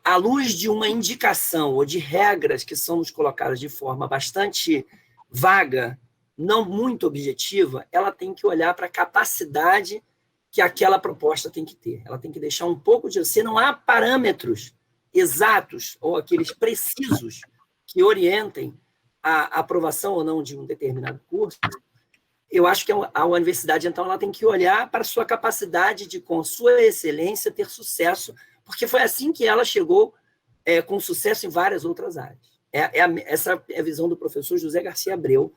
À luz de uma indicação ou de regras que são nos colocadas de forma bastante vaga, não muito objetiva, ela tem que olhar para a capacidade que aquela proposta tem que ter. Ela tem que deixar um pouco de... Se não há parâmetros exatos ou aqueles precisos que orientem a aprovação ou não de um determinado curso, eu acho que a universidade, então, ela tem que olhar para a sua capacidade de, com sua excelência, ter sucesso, porque foi assim que ela chegou com sucesso em várias outras áreas. Essa é a visão do professor José Garcia Abreu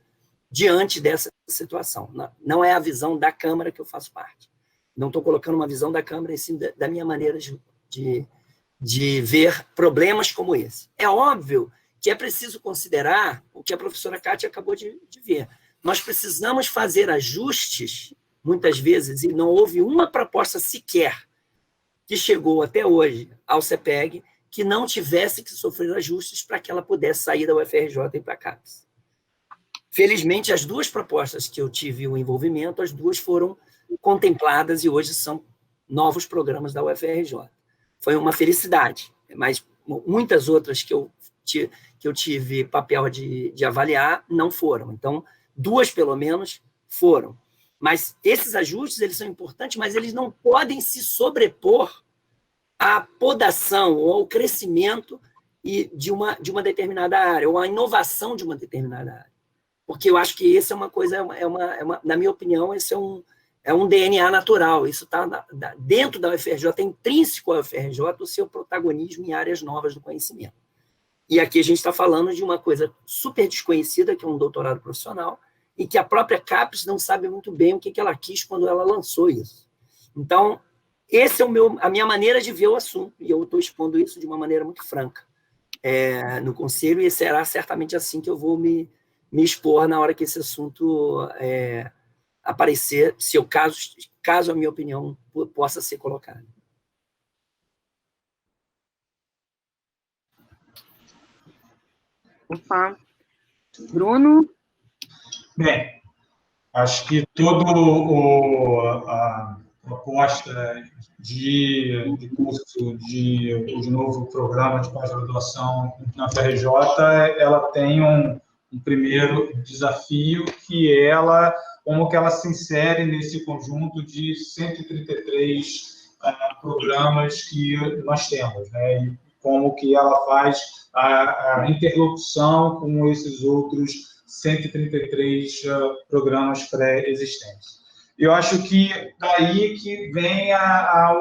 diante dessa situação. Não é a visão da Câmara que eu faço parte. Não estou colocando uma visão da Câmara, e sim da minha maneira de ver problemas como esse. É óbvio que é preciso considerar o que a professora Kátia acabou de ver. Nós precisamos fazer ajustes, muitas vezes, e não houve uma proposta sequer que chegou até hoje ao CEPEG que não tivesse que sofrer ajustes para que ela pudesse sair da UFRJ e ir para a CAPES. Felizmente, as duas propostas que eu tive o envolvimento, as duas foram contempladas e hoje são novos programas da UFRJ. Foi uma felicidade, mas muitas outras que eu tive papel de avaliar não foram. Então, duas, pelo menos, foram. Mas esses ajustes, eles são importantes, mas eles não podem se sobrepor à podação ou ao crescimento de uma determinada área, ou à inovação de uma determinada área. Porque eu acho que isso é uma coisa, na minha opinião, esse é um DNA natural. Isso está dentro da UFRJ, é intrínseco à UFRJ o seu protagonismo em áreas novas do conhecimento. E aqui a gente está falando de uma coisa super desconhecida, que é um doutorado profissional, e que a própria CAPES não sabe muito bem o que ela quis quando ela lançou isso. Então, essa é a minha maneira de ver o assunto, e eu estou expondo isso de uma maneira muito franca no Conselho, e será certamente assim que eu vou me expor na hora que esse assunto aparecer, se caso a minha opinião possa ser colocada. Opa. Bruno? Bem, acho que toda a proposta de curso de novo programa de pós-graduação na FRJ, ela tem um primeiro desafio, que como que ela se insere nesse conjunto de 133 programas que nós temos, né? E como que ela faz a interlocução com esses outros 133 programas pré-existentes. Eu acho que daí que vem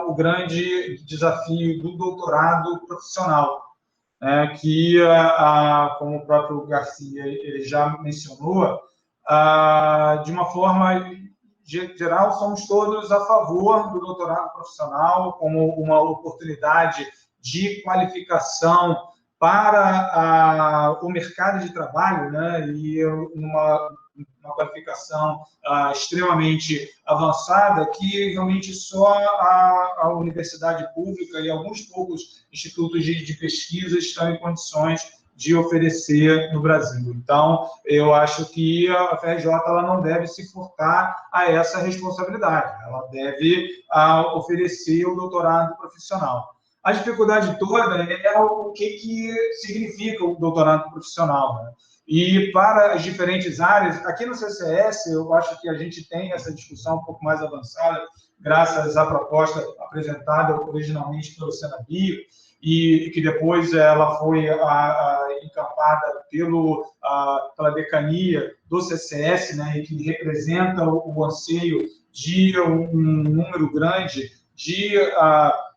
o grande desafio do doutorado profissional, que, como o próprio Garcia ele já mencionou, de uma forma geral, somos todos a favor do doutorado profissional como uma oportunidade de qualificação para o mercado de trabalho, né? E uma qualificação extremamente avançada, que realmente só a universidade pública e alguns poucos institutos de pesquisa estão em condições de oferecer no Brasil. Então, eu acho que a FRJ ela não deve se furtar a essa responsabilidade, ela deve oferecer o doutorado profissional. A dificuldade toda é o que significa o doutorado profissional, né? E para as diferentes áreas, aqui no CCS, eu acho que a gente tem essa discussão um pouco mais avançada, graças à proposta apresentada originalmente pelo Senabio, e que depois ela foi encampada pela decania do CCS, né, e que representa o anseio de um número grande de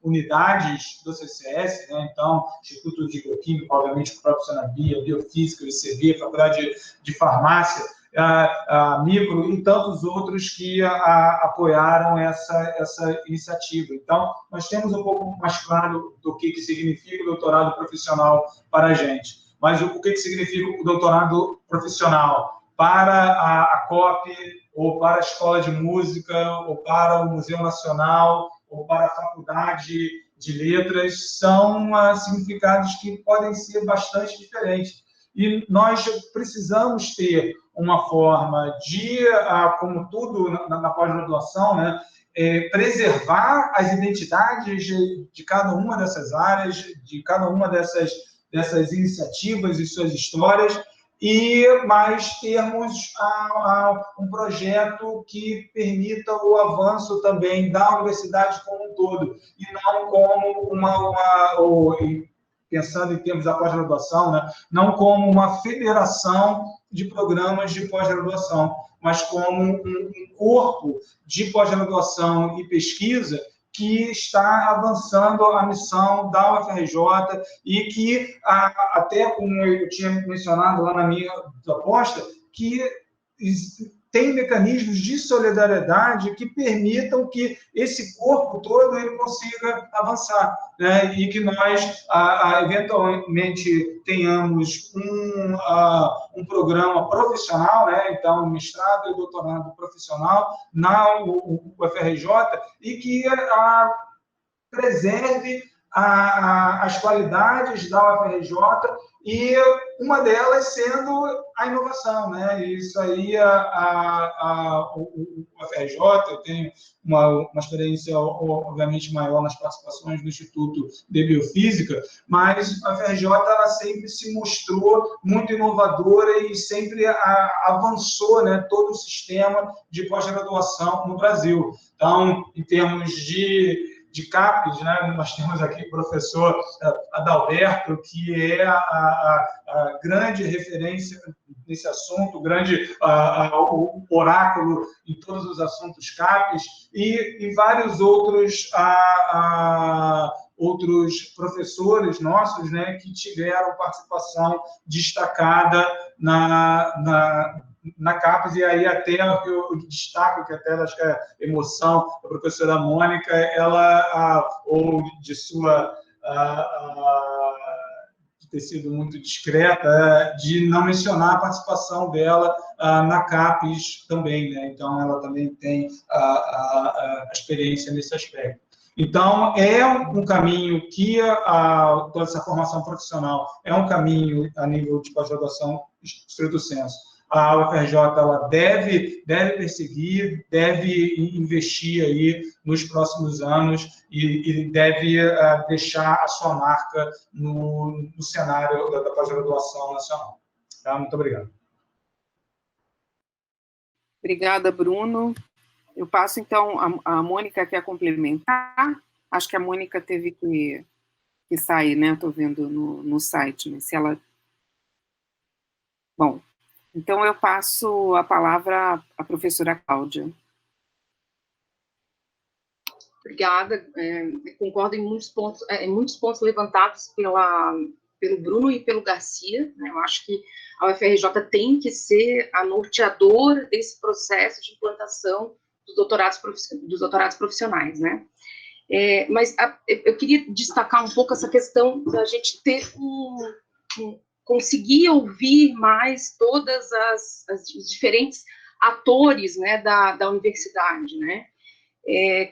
unidades do CCS, né? Então, Instituto de Bioquímica, obviamente, o próprio Senabio, Biofísica, o ICB, Faculdade de Farmácia, a Micro e tantos outros que apoiaram essa iniciativa. Então, nós temos um pouco mais claro do que significa o doutorado profissional para a gente. Mas o que significa o doutorado profissional para a COP, ou para a Escola de Música, ou para o Museu Nacional, ou para a Faculdade de Letras, são significados que podem ser bastante diferentes. E nós precisamos ter uma forma de, como tudo na pós-graduação, né, preservar as identidades de cada uma dessas áreas, de cada uma dessas iniciativas e suas histórias, mas termos um projeto que permita o avanço também da universidade como um todo, e não como pensando em termos da pós-graduação, né, não como uma federação de programas de pós-graduação, mas como um corpo de pós-graduação e pesquisa que está avançando a missão da UFRJ e que, até como eu tinha mencionado lá na minha proposta, que tem mecanismos de solidariedade que permitam que esse corpo todo ele consiga avançar, né? E que nós, eventualmente, tenhamos um programa profissional, né? Então, mestrado e doutorado profissional na UFRJ, e que preserve as qualidades da UFRJ, e uma delas sendo a inovação, né? Isso aí, o UFRJ, eu tenho uma experiência, obviamente, maior nas participações do Instituto de Biofísica, mas a UFRJ ela sempre se mostrou muito inovadora e sempre avançou, né, todo o sistema de pós-graduação no Brasil. Então, em termos de CAPES, né? Nós temos aqui o professor Adalberto, que é a grande referência nesse assunto, o grande oráculo em todos os assuntos CAPES, e vários outros professores nossos, né, que tiveram participação destacada na CAPES, e aí até eu destaco que até acho que a emoção da professora Mônica, ou de sua de ter sido muito discreta, de não mencionar a participação dela na CAPES também, né? Então ela também tem a experiência nesse aspecto. Então, é um caminho que toda essa formação profissional é um caminho a nível de pós-graduação estrito senso. A UFRJ ela deve perseguir, deve investir aí nos próximos anos e deve deixar a sua marca no cenário da pós-graduação nacional. Tá? Muito obrigado. Obrigada, Bruno. Eu passo, então, a Mônica quer complementar. Acho que a Mônica teve que sair, né? Estou vendo no site, mas se ela... Bom, então eu passo a palavra à professora Cláudia. Obrigada. Concordo em muitos pontos levantados pelo Bruno e pelo Garcia, né? Eu acho que a UFRJ tem que ser a norteadora desse processo de implantação dos doutorados profissionais, né? Mas eu queria destacar um pouco essa questão da gente ter conseguir ouvir mais todas as diferentes atores, né, da universidade, né.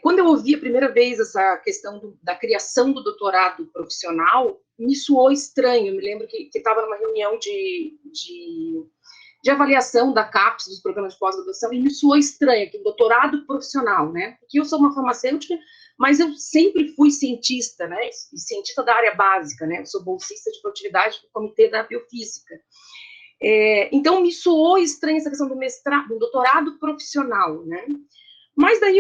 Quando eu ouvi a primeira vez essa questão da criação do doutorado profissional, me soou estranho. Eu me lembro que estava numa reunião de avaliação da CAPES, dos programas de pós-graduação, e me soou estranho, que o doutorado profissional, né? Porque eu sou uma farmacêutica, mas eu sempre fui cientista, né? E cientista da área básica, né? Eu sou bolsista de produtividade do Comitê da Biofísica. Então, me soou estranha essa questão do mestrado, do doutorado profissional, né? Mas daí,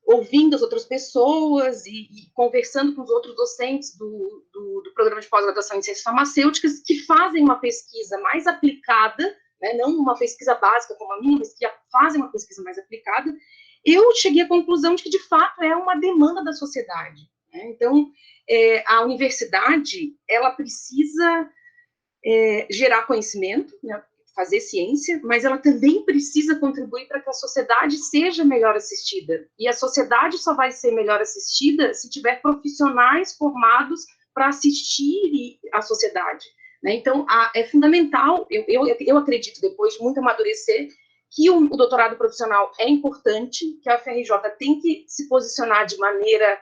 ouvindo as outras pessoas e conversando com os outros docentes do programa de pós-graduação em ciências farmacêuticas, que fazem uma pesquisa mais aplicada, né, não uma pesquisa básica como a minha, mas que fazem uma pesquisa mais aplicada, eu cheguei à conclusão de que, de fato, é uma demanda da sociedade, né? Então, a universidade, ela precisa gerar conhecimento, né, fazer ciência, mas ela também precisa contribuir para que a sociedade seja melhor assistida. E a sociedade só vai ser melhor assistida se tiver profissionais formados para assistir a sociedade, né? Então, é fundamental, eu acredito, depois de muito amadurecer, que o doutorado profissional é importante, que a UFRJ tem que se posicionar de maneira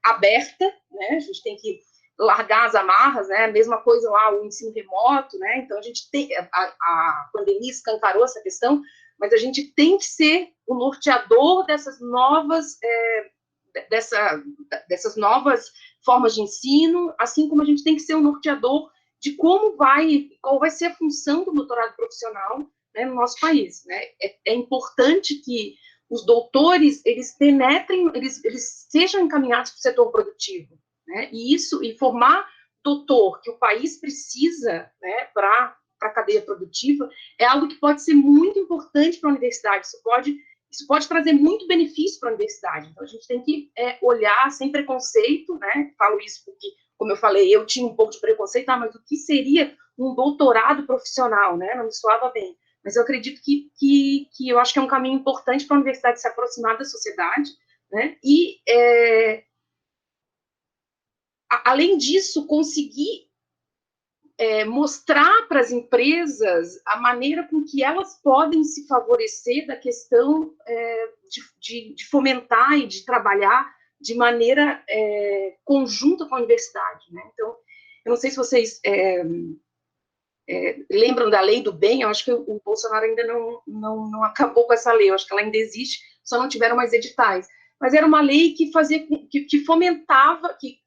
aberta, né? A gente tem que largar as amarras, né? A mesma coisa lá, o ensino remoto, né? Então, a gente tem, a pandemia escancarou essa questão, mas a gente tem que ser o norteador dessas novas, dessas novas formas de ensino, assim como a gente tem que ser o norteador de qual vai ser a função do doutorado profissional, né, no nosso país, né? É importante que os doutores, eles penetrem, eles sejam encaminhados para o setor produtivo, né? E formar doutor que o país precisa, né, para a cadeia produtiva, é algo que pode ser muito importante para a universidade. Isso pode trazer muito benefício para a universidade. Então, a gente tem que olhar sem preconceito, né? Falo isso porque, como eu falei, eu tinha um pouco de preconceito, mas o que seria um doutorado profissional, né? Não me soava bem. Mas eu acredito que eu acho que é um caminho importante para a universidade se aproximar da sociedade, né? E, além disso, conseguir mostrar para as empresas a maneira com que elas podem se favorecer da questão de fomentar e de trabalhar de maneira conjunta com a universidade, né? Então, eu não sei se vocês lembram da lei do bem. Eu acho que o Bolsonaro ainda não acabou com essa lei, eu acho que ela ainda existe, só não tiveram mais editais. Mas era uma lei que fazia, que fomentava, que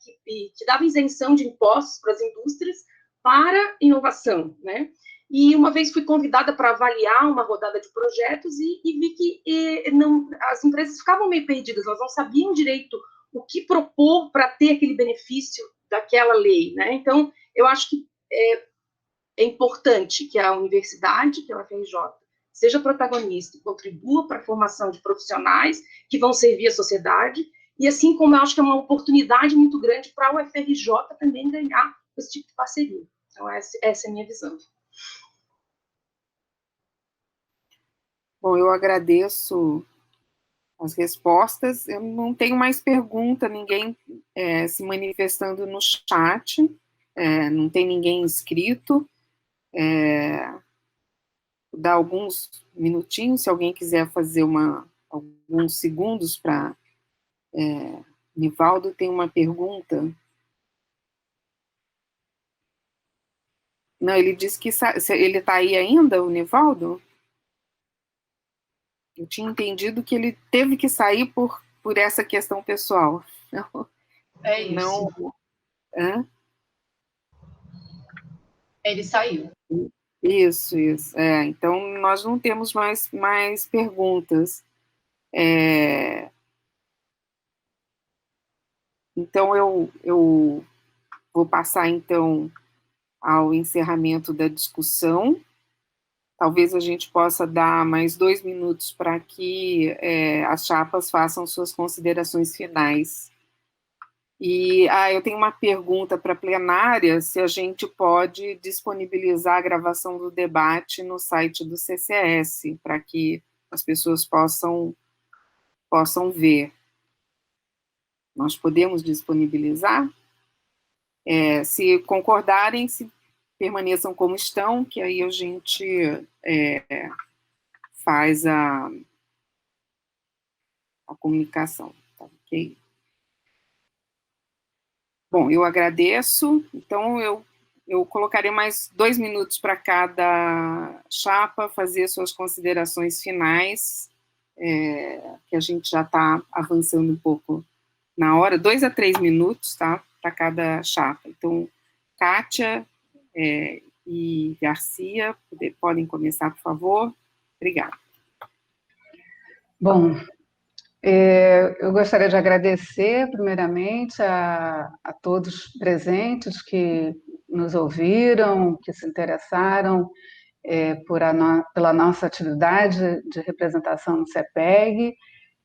dava isenção de impostos para as indústrias para inovação, né? E uma vez fui convidada para avaliar uma rodada de projetos e vi que as empresas ficavam meio perdidas, elas não sabiam direito o que propor para ter aquele benefício daquela lei, né? Então, eu acho que é importante que a universidade, que a UFRJ, seja protagonista e contribua para a formação de profissionais que vão servir a sociedade, e assim como eu acho que é uma oportunidade muito grande para a UFRJ também ganhar esse tipo de parceria. Então, essa é a minha visão. Bom, eu agradeço as respostas. Eu não tenho mais pergunta, ninguém se manifestando no chat, não tem ninguém inscrito. Vou dar alguns minutinhos, se alguém quiser fazer alguns segundos para... Nivaldo tem uma pergunta. Não, ele disse que ele está aí ainda, o Nivaldo? Eu tinha entendido que ele teve que sair por essa questão pessoal. Não, é isso. Não, ele saiu. Isso. Então, nós não temos mais perguntas. Então, eu vou passar, então, ao encerramento da discussão. Talvez a gente possa dar mais 2 minutos para que as chapas façam suas considerações finais. E eu tenho uma pergunta para a plenária, se a gente pode disponibilizar a gravação do debate no site do CCS, para que as pessoas possam ver. Nós podemos disponibilizar? Se concordarem, permaneçam como estão, que aí a gente faz a comunicação, tá ok? Bom, eu agradeço, então eu colocarei mais 2 minutos para cada chapa fazer suas considerações finais, que a gente já está avançando um pouco na hora, 2 a 3 minutos, tá? Para cada chapa. Então, Kátia e Garcia, podem começar, por favor. Obrigada. Bom, eu gostaria de agradecer, primeiramente, a todos presentes que nos ouviram, que se interessaram pela nossa atividade de representação no CEPEG.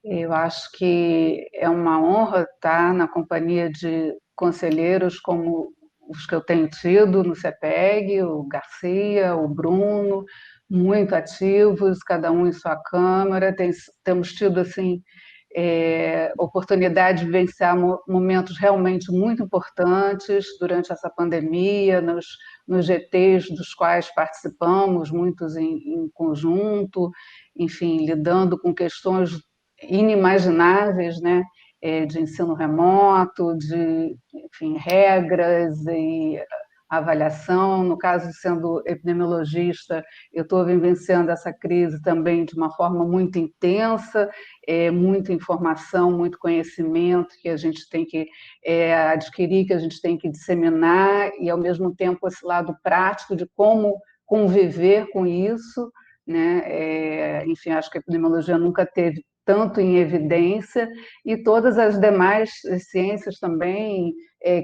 Eu acho que é uma honra estar na companhia de conselheiros como os que eu tenho tido no CEPEG, o Garcia, o Bruno, muito ativos, cada um em sua Câmara. Temos tido, assim, oportunidade de vivenciar momentos realmente muito importantes durante essa pandemia, nos GTs dos quais participamos, muitos em conjunto, enfim, lidando com questões inimagináveis, né, de ensino remoto, de, enfim, regras e avaliação. No caso, sendo epidemiologista, eu estou vivenciando essa crise também de uma forma muito intensa, muita informação, muito conhecimento que a gente tem que adquirir, que a gente tem que disseminar, e, ao mesmo tempo, esse lado prático de como conviver com isso, né? Enfim, acho que a epidemiologia nunca teve tanto em evidência, e todas as demais ciências também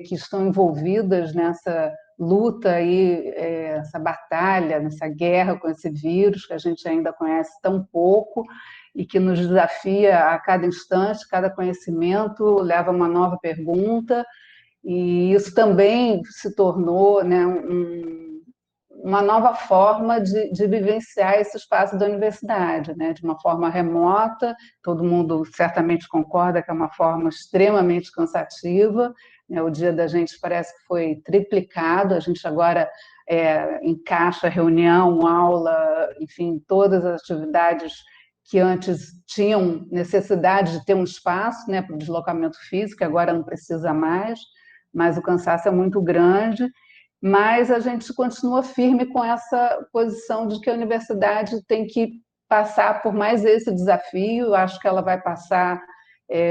que estão envolvidas nessa luta aí, essa batalha, nessa guerra com esse vírus que a gente ainda conhece tão pouco e que nos desafia a cada instante, cada conhecimento leva a uma nova pergunta, e isso também se tornou, né, uma nova forma de vivenciar esse espaço da universidade, né? De uma forma remota. Todo mundo certamente concorda que é uma forma extremamente cansativa, né? O dia da gente parece que foi triplicado, a gente agora encaixa reunião, aula, enfim, todas as atividades que antes tinham necessidade de ter um espaço, né, para o deslocamento físico, agora não precisa mais, mas o cansaço é muito grande. Mas a gente continua firme com essa posição de que a universidade tem que passar por mais esse desafio. Eu acho que ela vai passar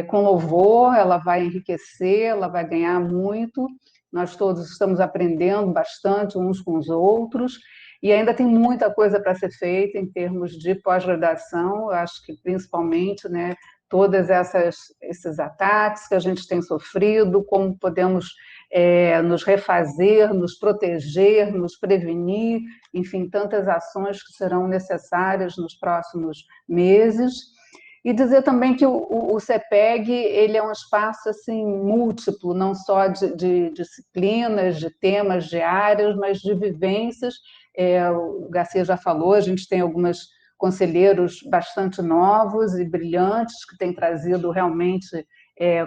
com louvor, ela vai enriquecer, ela vai ganhar muito. Nós todos estamos aprendendo bastante uns com os outros, e ainda tem muita coisa para ser feita em termos de pós-graduação. Eu acho que, principalmente, né, todos esses ataques que a gente tem sofrido, como podemos nos refazer, nos proteger, nos prevenir, enfim, tantas ações que serão necessárias nos próximos meses. E dizer também que o CEPEG ele é um espaço assim, múltiplo, não só de disciplinas, de temas, de áreas, mas de vivências. O Garcia já falou, a gente tem alguns conselheiros bastante novos e brilhantes, que têm trazido realmente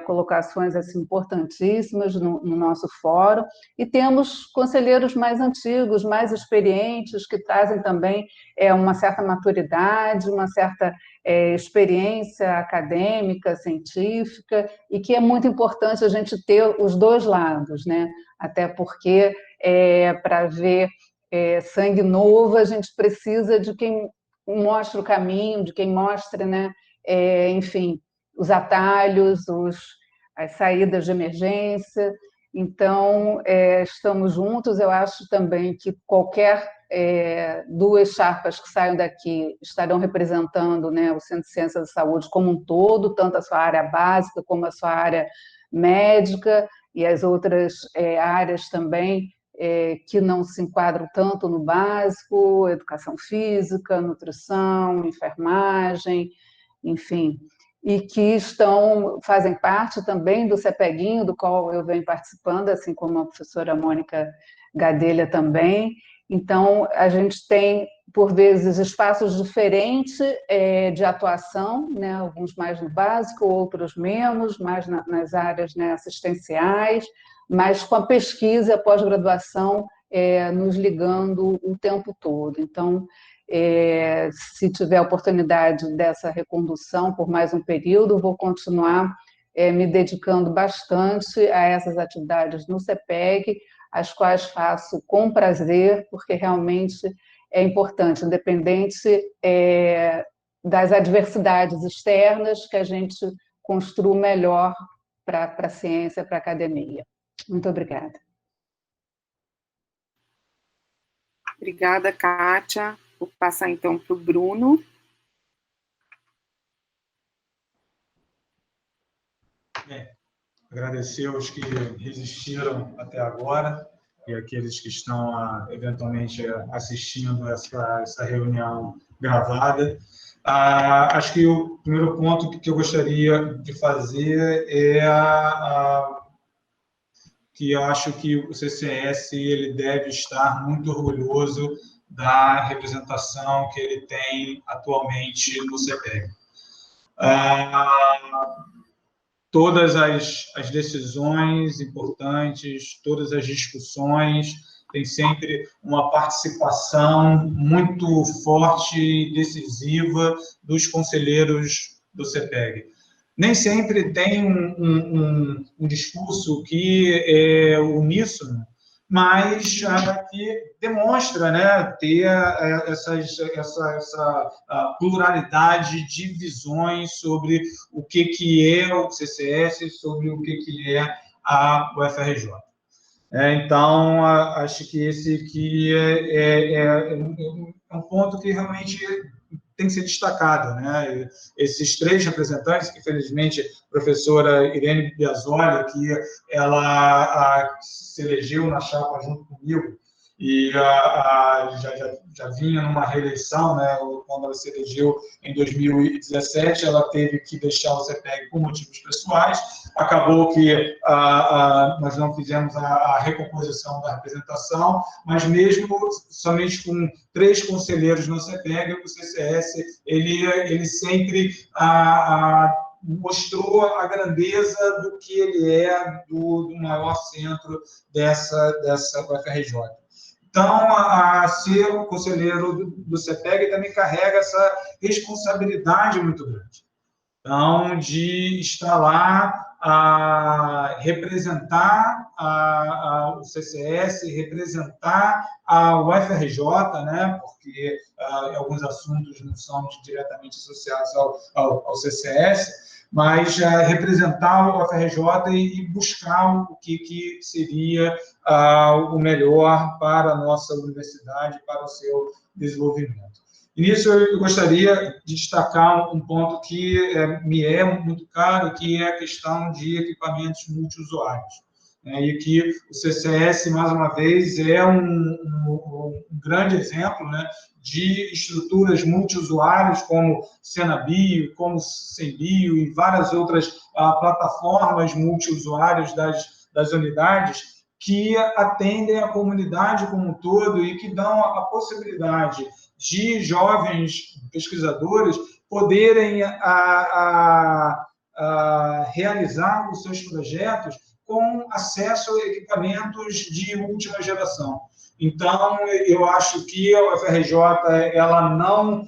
colocações assim, importantíssimas no nosso fórum, e temos conselheiros mais antigos, mais experientes, que trazem também uma certa maturidade, uma certa experiência acadêmica, científica, e que é muito importante a gente ter os dois lados, né? Até porque, para ver sangue novo, a gente precisa de quem mostre o caminho, de quem mostre, né, enfim, os atalhos, as saídas de emergência. Então, estamos juntos. Eu acho também que qualquer 2 chapas que saiam daqui estarão representando, né, o Centro de Ciências da Saúde como um todo, tanto a sua área básica como a sua área médica e as outras áreas também que não se enquadram tanto no básico, educação física, nutrição, enfermagem, enfim, e que fazem parte também do CEPEGuinho, do qual eu venho participando, assim como a professora Mônica Gadelha também. Então, a gente tem, por vezes, espaços diferentes de atuação, né? Alguns mais no básico, outros menos, mais nas áreas, né, assistenciais, mas com a pesquisa e a pós-graduação nos ligando o tempo todo. Então, se tiver oportunidade dessa recondução por mais um período, vou continuar me dedicando bastante a essas atividades no CEPEG, as quais faço com prazer, porque realmente é importante, independente das adversidades externas, que a gente construa o melhor para a ciência, para a academia. Muito obrigada. Obrigada, Kátia. Vou passar, então, para o Bruno. Agradecer aos que resistiram até agora e aqueles que estão, eventualmente, assistindo essa reunião gravada. Acho que o primeiro ponto que eu gostaria de fazer é que eu acho que o CCS ele deve estar muito orgulhoso da representação que ele tem atualmente no CEPEG. Todas as decisões importantes, todas as discussões, tem sempre uma participação muito forte e decisiva dos conselheiros do CEPEG. Nem sempre tem um discurso que é uníssono, mas que demonstra, né, ter essa pluralidade de visões sobre o que é o CCS, sobre o que é a UFRJ. Então, acho que esse aqui é um ponto que realmente tem que ser destacado, né? Esses três representantes, que infelizmente a professora Irene Biasoli, que ela se elegeu na chapa junto comigo, e já vinha numa reeleição, né? Quando ela se elegeu em 2017, ela teve que deixar o CEPEG por motivos pessoais. Acabou que nós não fizemos a recomposição da representação, mas mesmo somente com 3 conselheiros no CEPEG, o CCS ele sempre mostrou a grandeza do que ele é do maior centro dessa UFRJ. Então, ser o conselheiro do CEPEG também carrega essa responsabilidade muito grande. Então, de estar lá representar o CCS, representar a UFRJ, né, porque alguns assuntos não são diretamente associados ao CCS, mas representar o UFRJ e buscar o que seria o melhor para a nossa universidade, para o seu desenvolvimento. E nisso eu gostaria de destacar um ponto que me é muito caro, que é a questão de equipamentos multiusuários. E que o CCS, mais uma vez, é um grande exemplo, né, de estruturas multiusuários, como Senabio, como Sembio e várias outras plataformas multiusuários das unidades, que atendem a comunidade como um todo e que dão a possibilidade de jovens pesquisadores poderem realizar os seus projetos com acesso a equipamentos de última geração. Então, eu acho que a UFRJ ela não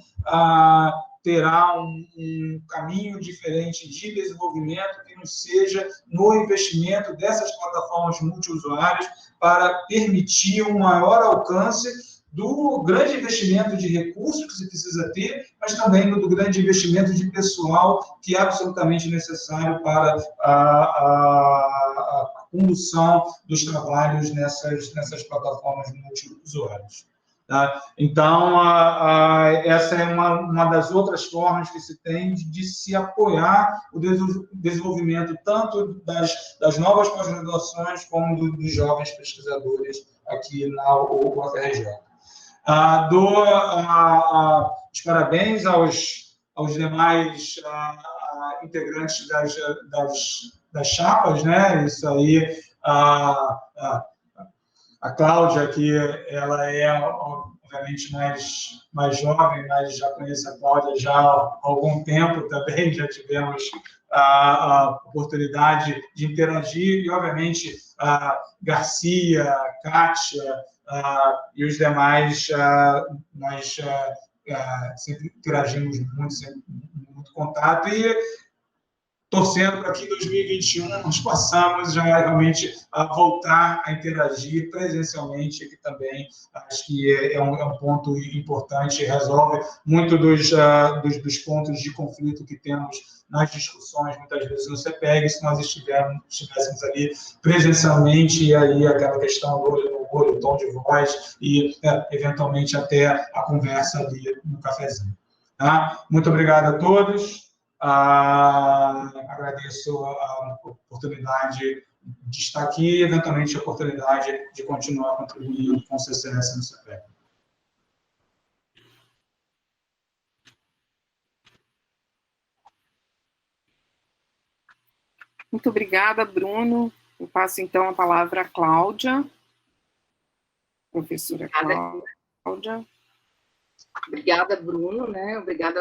terá um caminho diferente de desenvolvimento que não seja no investimento dessas plataformas multiusuários para permitir um maior alcance do grande investimento de recursos que se precisa ter, mas também do grande investimento de pessoal que é absolutamente necessário para a condução dos trabalhos nessas plataformas multiusuários. Tá? Então, essa é uma das outras formas que se tem de se apoiar o desenvolvimento tanto das novas pós-graduações como dos jovens pesquisadores aqui na UFRJ. Dou os parabéns aos demais integrantes das chapas, né? Isso aí, a Cláudia, que ela é, obviamente, mais jovem, mas já conheço a Cláudia já há algum tempo também, já tivemos a oportunidade de interagir, e, obviamente, a Garcia, a Kátia, e os demais, nós sempre interagimos muito, sempre muito contato, e torcendo para que em 2021 nós possamos já realmente voltar a interagir presencialmente, que também acho que é um ponto importante, resolve muito dos pontos de conflito que temos nas discussões, muitas vezes no CPEG, se nós estivéssemos ali presencialmente, e aí aquela questão do olho no olho, tom de voz, e eventualmente até a conversa ali no cafezinho. Tá? Muito obrigado a todos. Agradeço a oportunidade de estar aqui e, eventualmente, a oportunidade de continuar contribuindo com o CCS no CPEG. Muito obrigada, Bruno. Eu passo, então, a palavra à Cláudia. Professora Cláudia. Obrigada, Bruno, né? Obrigada,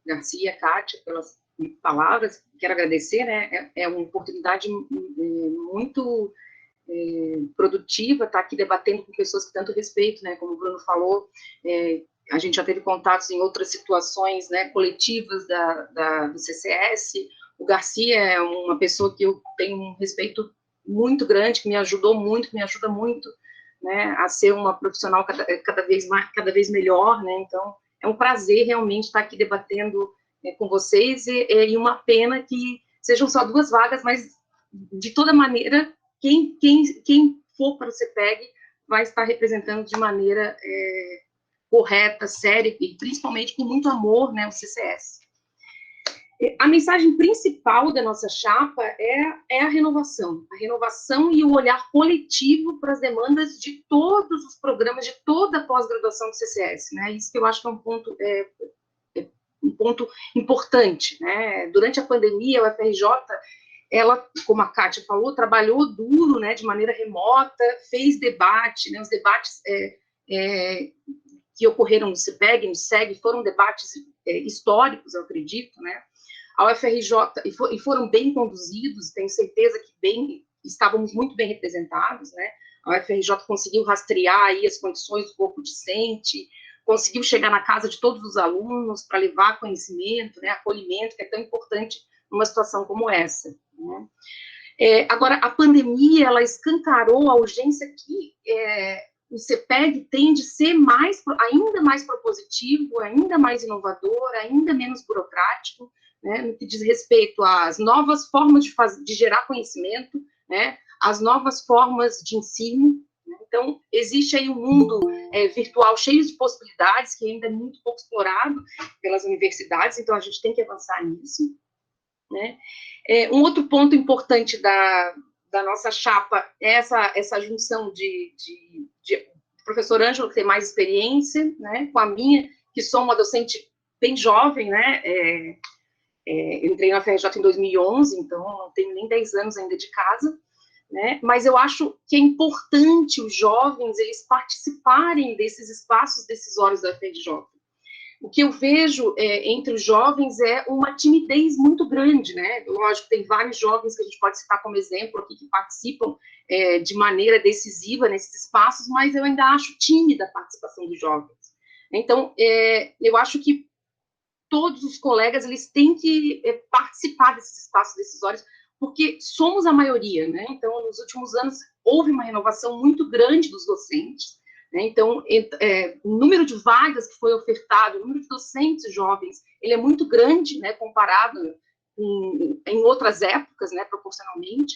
Garcia, Kátia, pelas palavras. Quero agradecer, né? É uma oportunidade muito produtiva estar aqui debatendo com pessoas que tanto respeito, né? Como o Bruno falou, a gente já teve contatos em outras situações, né, coletivas do CCS. O Garcia é uma pessoa que eu tenho um respeito muito grande, que me ajudou muito, que me ajuda muito, né, a ser uma profissional cada vez melhor, né? Então, é um prazer realmente estar aqui debatendo com vocês, e uma pena que sejam só 2 vagas, mas, de toda maneira, quem for para o CPEG vai estar representando de maneira correta, séria, e principalmente com muito amor, né, o CCS. A mensagem principal da nossa chapa é a renovação e o olhar coletivo para as demandas de todos os programas, de toda a pós-graduação do CCS, né? Isso que eu acho que é um ponto importante, né? Durante a pandemia, a UFRJ, ela, como a Kátia falou, trabalhou duro, né, de maneira remota, fez debate, né? Os debates que ocorreram no CPEG, no SEG, foram debates históricos, eu acredito, né? A UFRJ, e foram bem conduzidos, tenho certeza que estávamos muito bem representados, né? A UFRJ conseguiu rastrear aí as condições do corpo discente, conseguiu chegar na casa de todos os alunos para levar conhecimento, né, acolhimento, que é tão importante numa situação como essa, né? Agora, a pandemia, ela escancarou a urgência que o CPEG tem de ser ainda mais propositivo, ainda mais inovador, ainda menos burocrático, né, no que diz respeito às novas formas de gerar conhecimento, né, as novas formas de ensino. Então, existe aí um mundo virtual cheio de possibilidades, que ainda é muito pouco explorado pelas universidades, então a gente tem que avançar nisso, né. Um outro ponto importante da nossa chapa é essa junção de professor Ângelo, que tem mais experiência, né, com a minha, que sou uma docente bem jovem, né. Eu entrei na FRJ em 2011, então não tenho nem 10 anos ainda de casa, né? Mas eu acho que é importante os jovens eles participarem desses espaços decisórios da FRJ. O que eu vejo entre os jovens é uma timidez muito grande, né? Lógico, tem vários jovens que a gente pode citar como exemplo aqui, que participam de maneira decisiva nesses espaços, mas eu ainda acho tímida a participação dos jovens. Então, eu acho que todos os colegas, eles têm que participar desses espaços decisórios, porque somos a maioria, né? Então, nos últimos anos, houve uma renovação muito grande dos docentes, né? Então, o número de vagas que foi ofertado, o número de docentes jovens, ele é muito grande, né, comparado em outras épocas, né, proporcionalmente,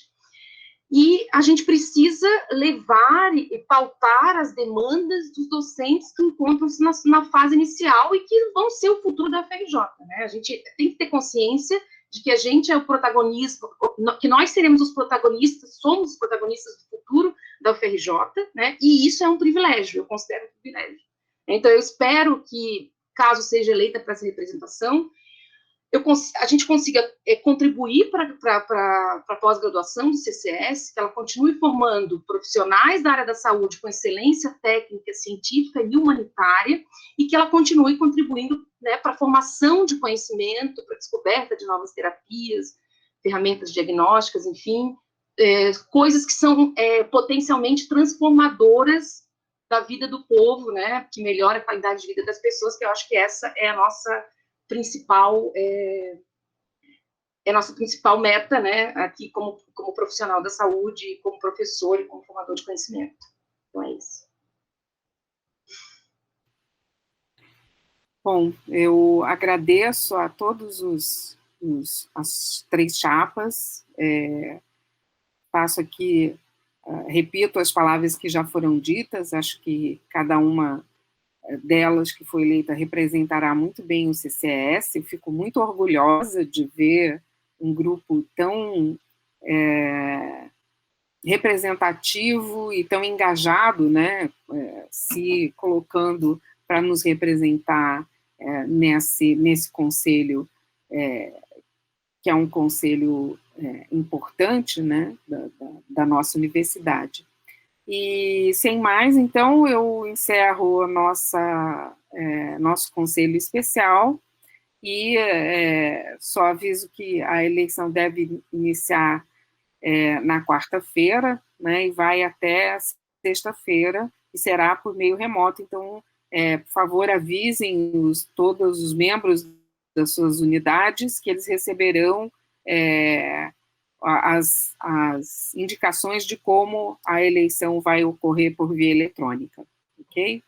e a gente precisa levar e pautar as demandas dos docentes que encontram-se na fase inicial e que vão ser o futuro da UFRJ, né? A gente tem que ter consciência de que a gente é o protagonista, que nós seremos os protagonistas, somos os protagonistas do futuro da UFRJ, né? E isso é um privilégio, eu considero um privilégio. Então, eu espero que, caso seja eleita para essa representação, a gente consiga contribuir para a pós-graduação do CCS, que ela continue formando profissionais da área da saúde com excelência técnica, científica e humanitária, e que ela continue contribuindo, né, para a formação de conhecimento, para a descoberta de novas terapias, ferramentas diagnósticas, enfim, coisas que são potencialmente transformadoras da vida do povo, né, que melhora a qualidade de vida das pessoas, que eu acho que essa é a nossa principal meta, né, aqui como profissional da saúde, como professor e como formador de conhecimento. Então é isso. Bom, eu agradeço a todos as 3 chapas, faço aqui, repito as palavras que já foram ditas, acho que cada uma delas que foi eleita representará muito bem o CCS, eu fico muito orgulhosa de ver um grupo tão representativo e tão engajado, né, se colocando para nos representar nesse conselho, que é um conselho importante, né, da nossa universidade. E, sem mais, então, eu encerro a nosso conselho especial e só aviso que a eleição deve iniciar na quarta-feira, né, e vai até sexta-feira, e será por meio remoto. Então, por favor, avisem todos os membros das suas unidades que eles receberão as indicações de como a eleição vai ocorrer por via eletrônica, ok?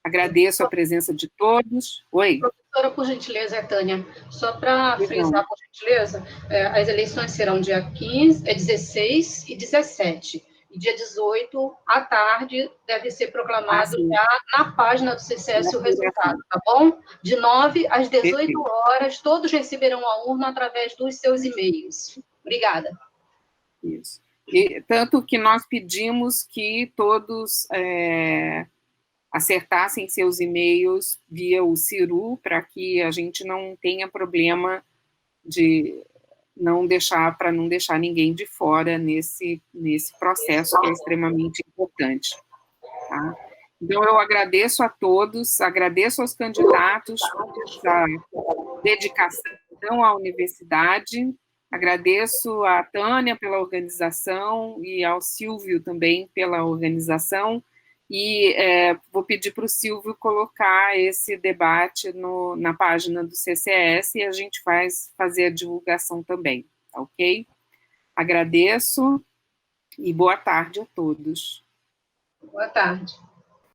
Agradeço a presença de todos. Oi? Professora, por gentileza, Tânia, só para frisar, por gentileza, as eleições serão dia 16 e 17, e dia 18, à tarde, deve ser proclamado já na página do CCS o resultado, tá bom? De 9 às 18 horas, todos receberão a urna através dos seus e-mails. Obrigada. Isso. E, tanto que nós pedimos que todos acertassem seus e-mails via o Ciru, para que a gente não tenha problema de não deixar ninguém de fora nesse processo que é extremamente importante. Tá? Então, eu agradeço a todos, agradeço aos candidatos por essa dedicação à universidade, agradeço a Tânia pela organização e ao Silvio também pela organização, e vou pedir para o Silvio colocar esse debate na página do CCS e a gente fazer a divulgação também, tá ok? Agradeço e boa tarde a todos. Boa tarde.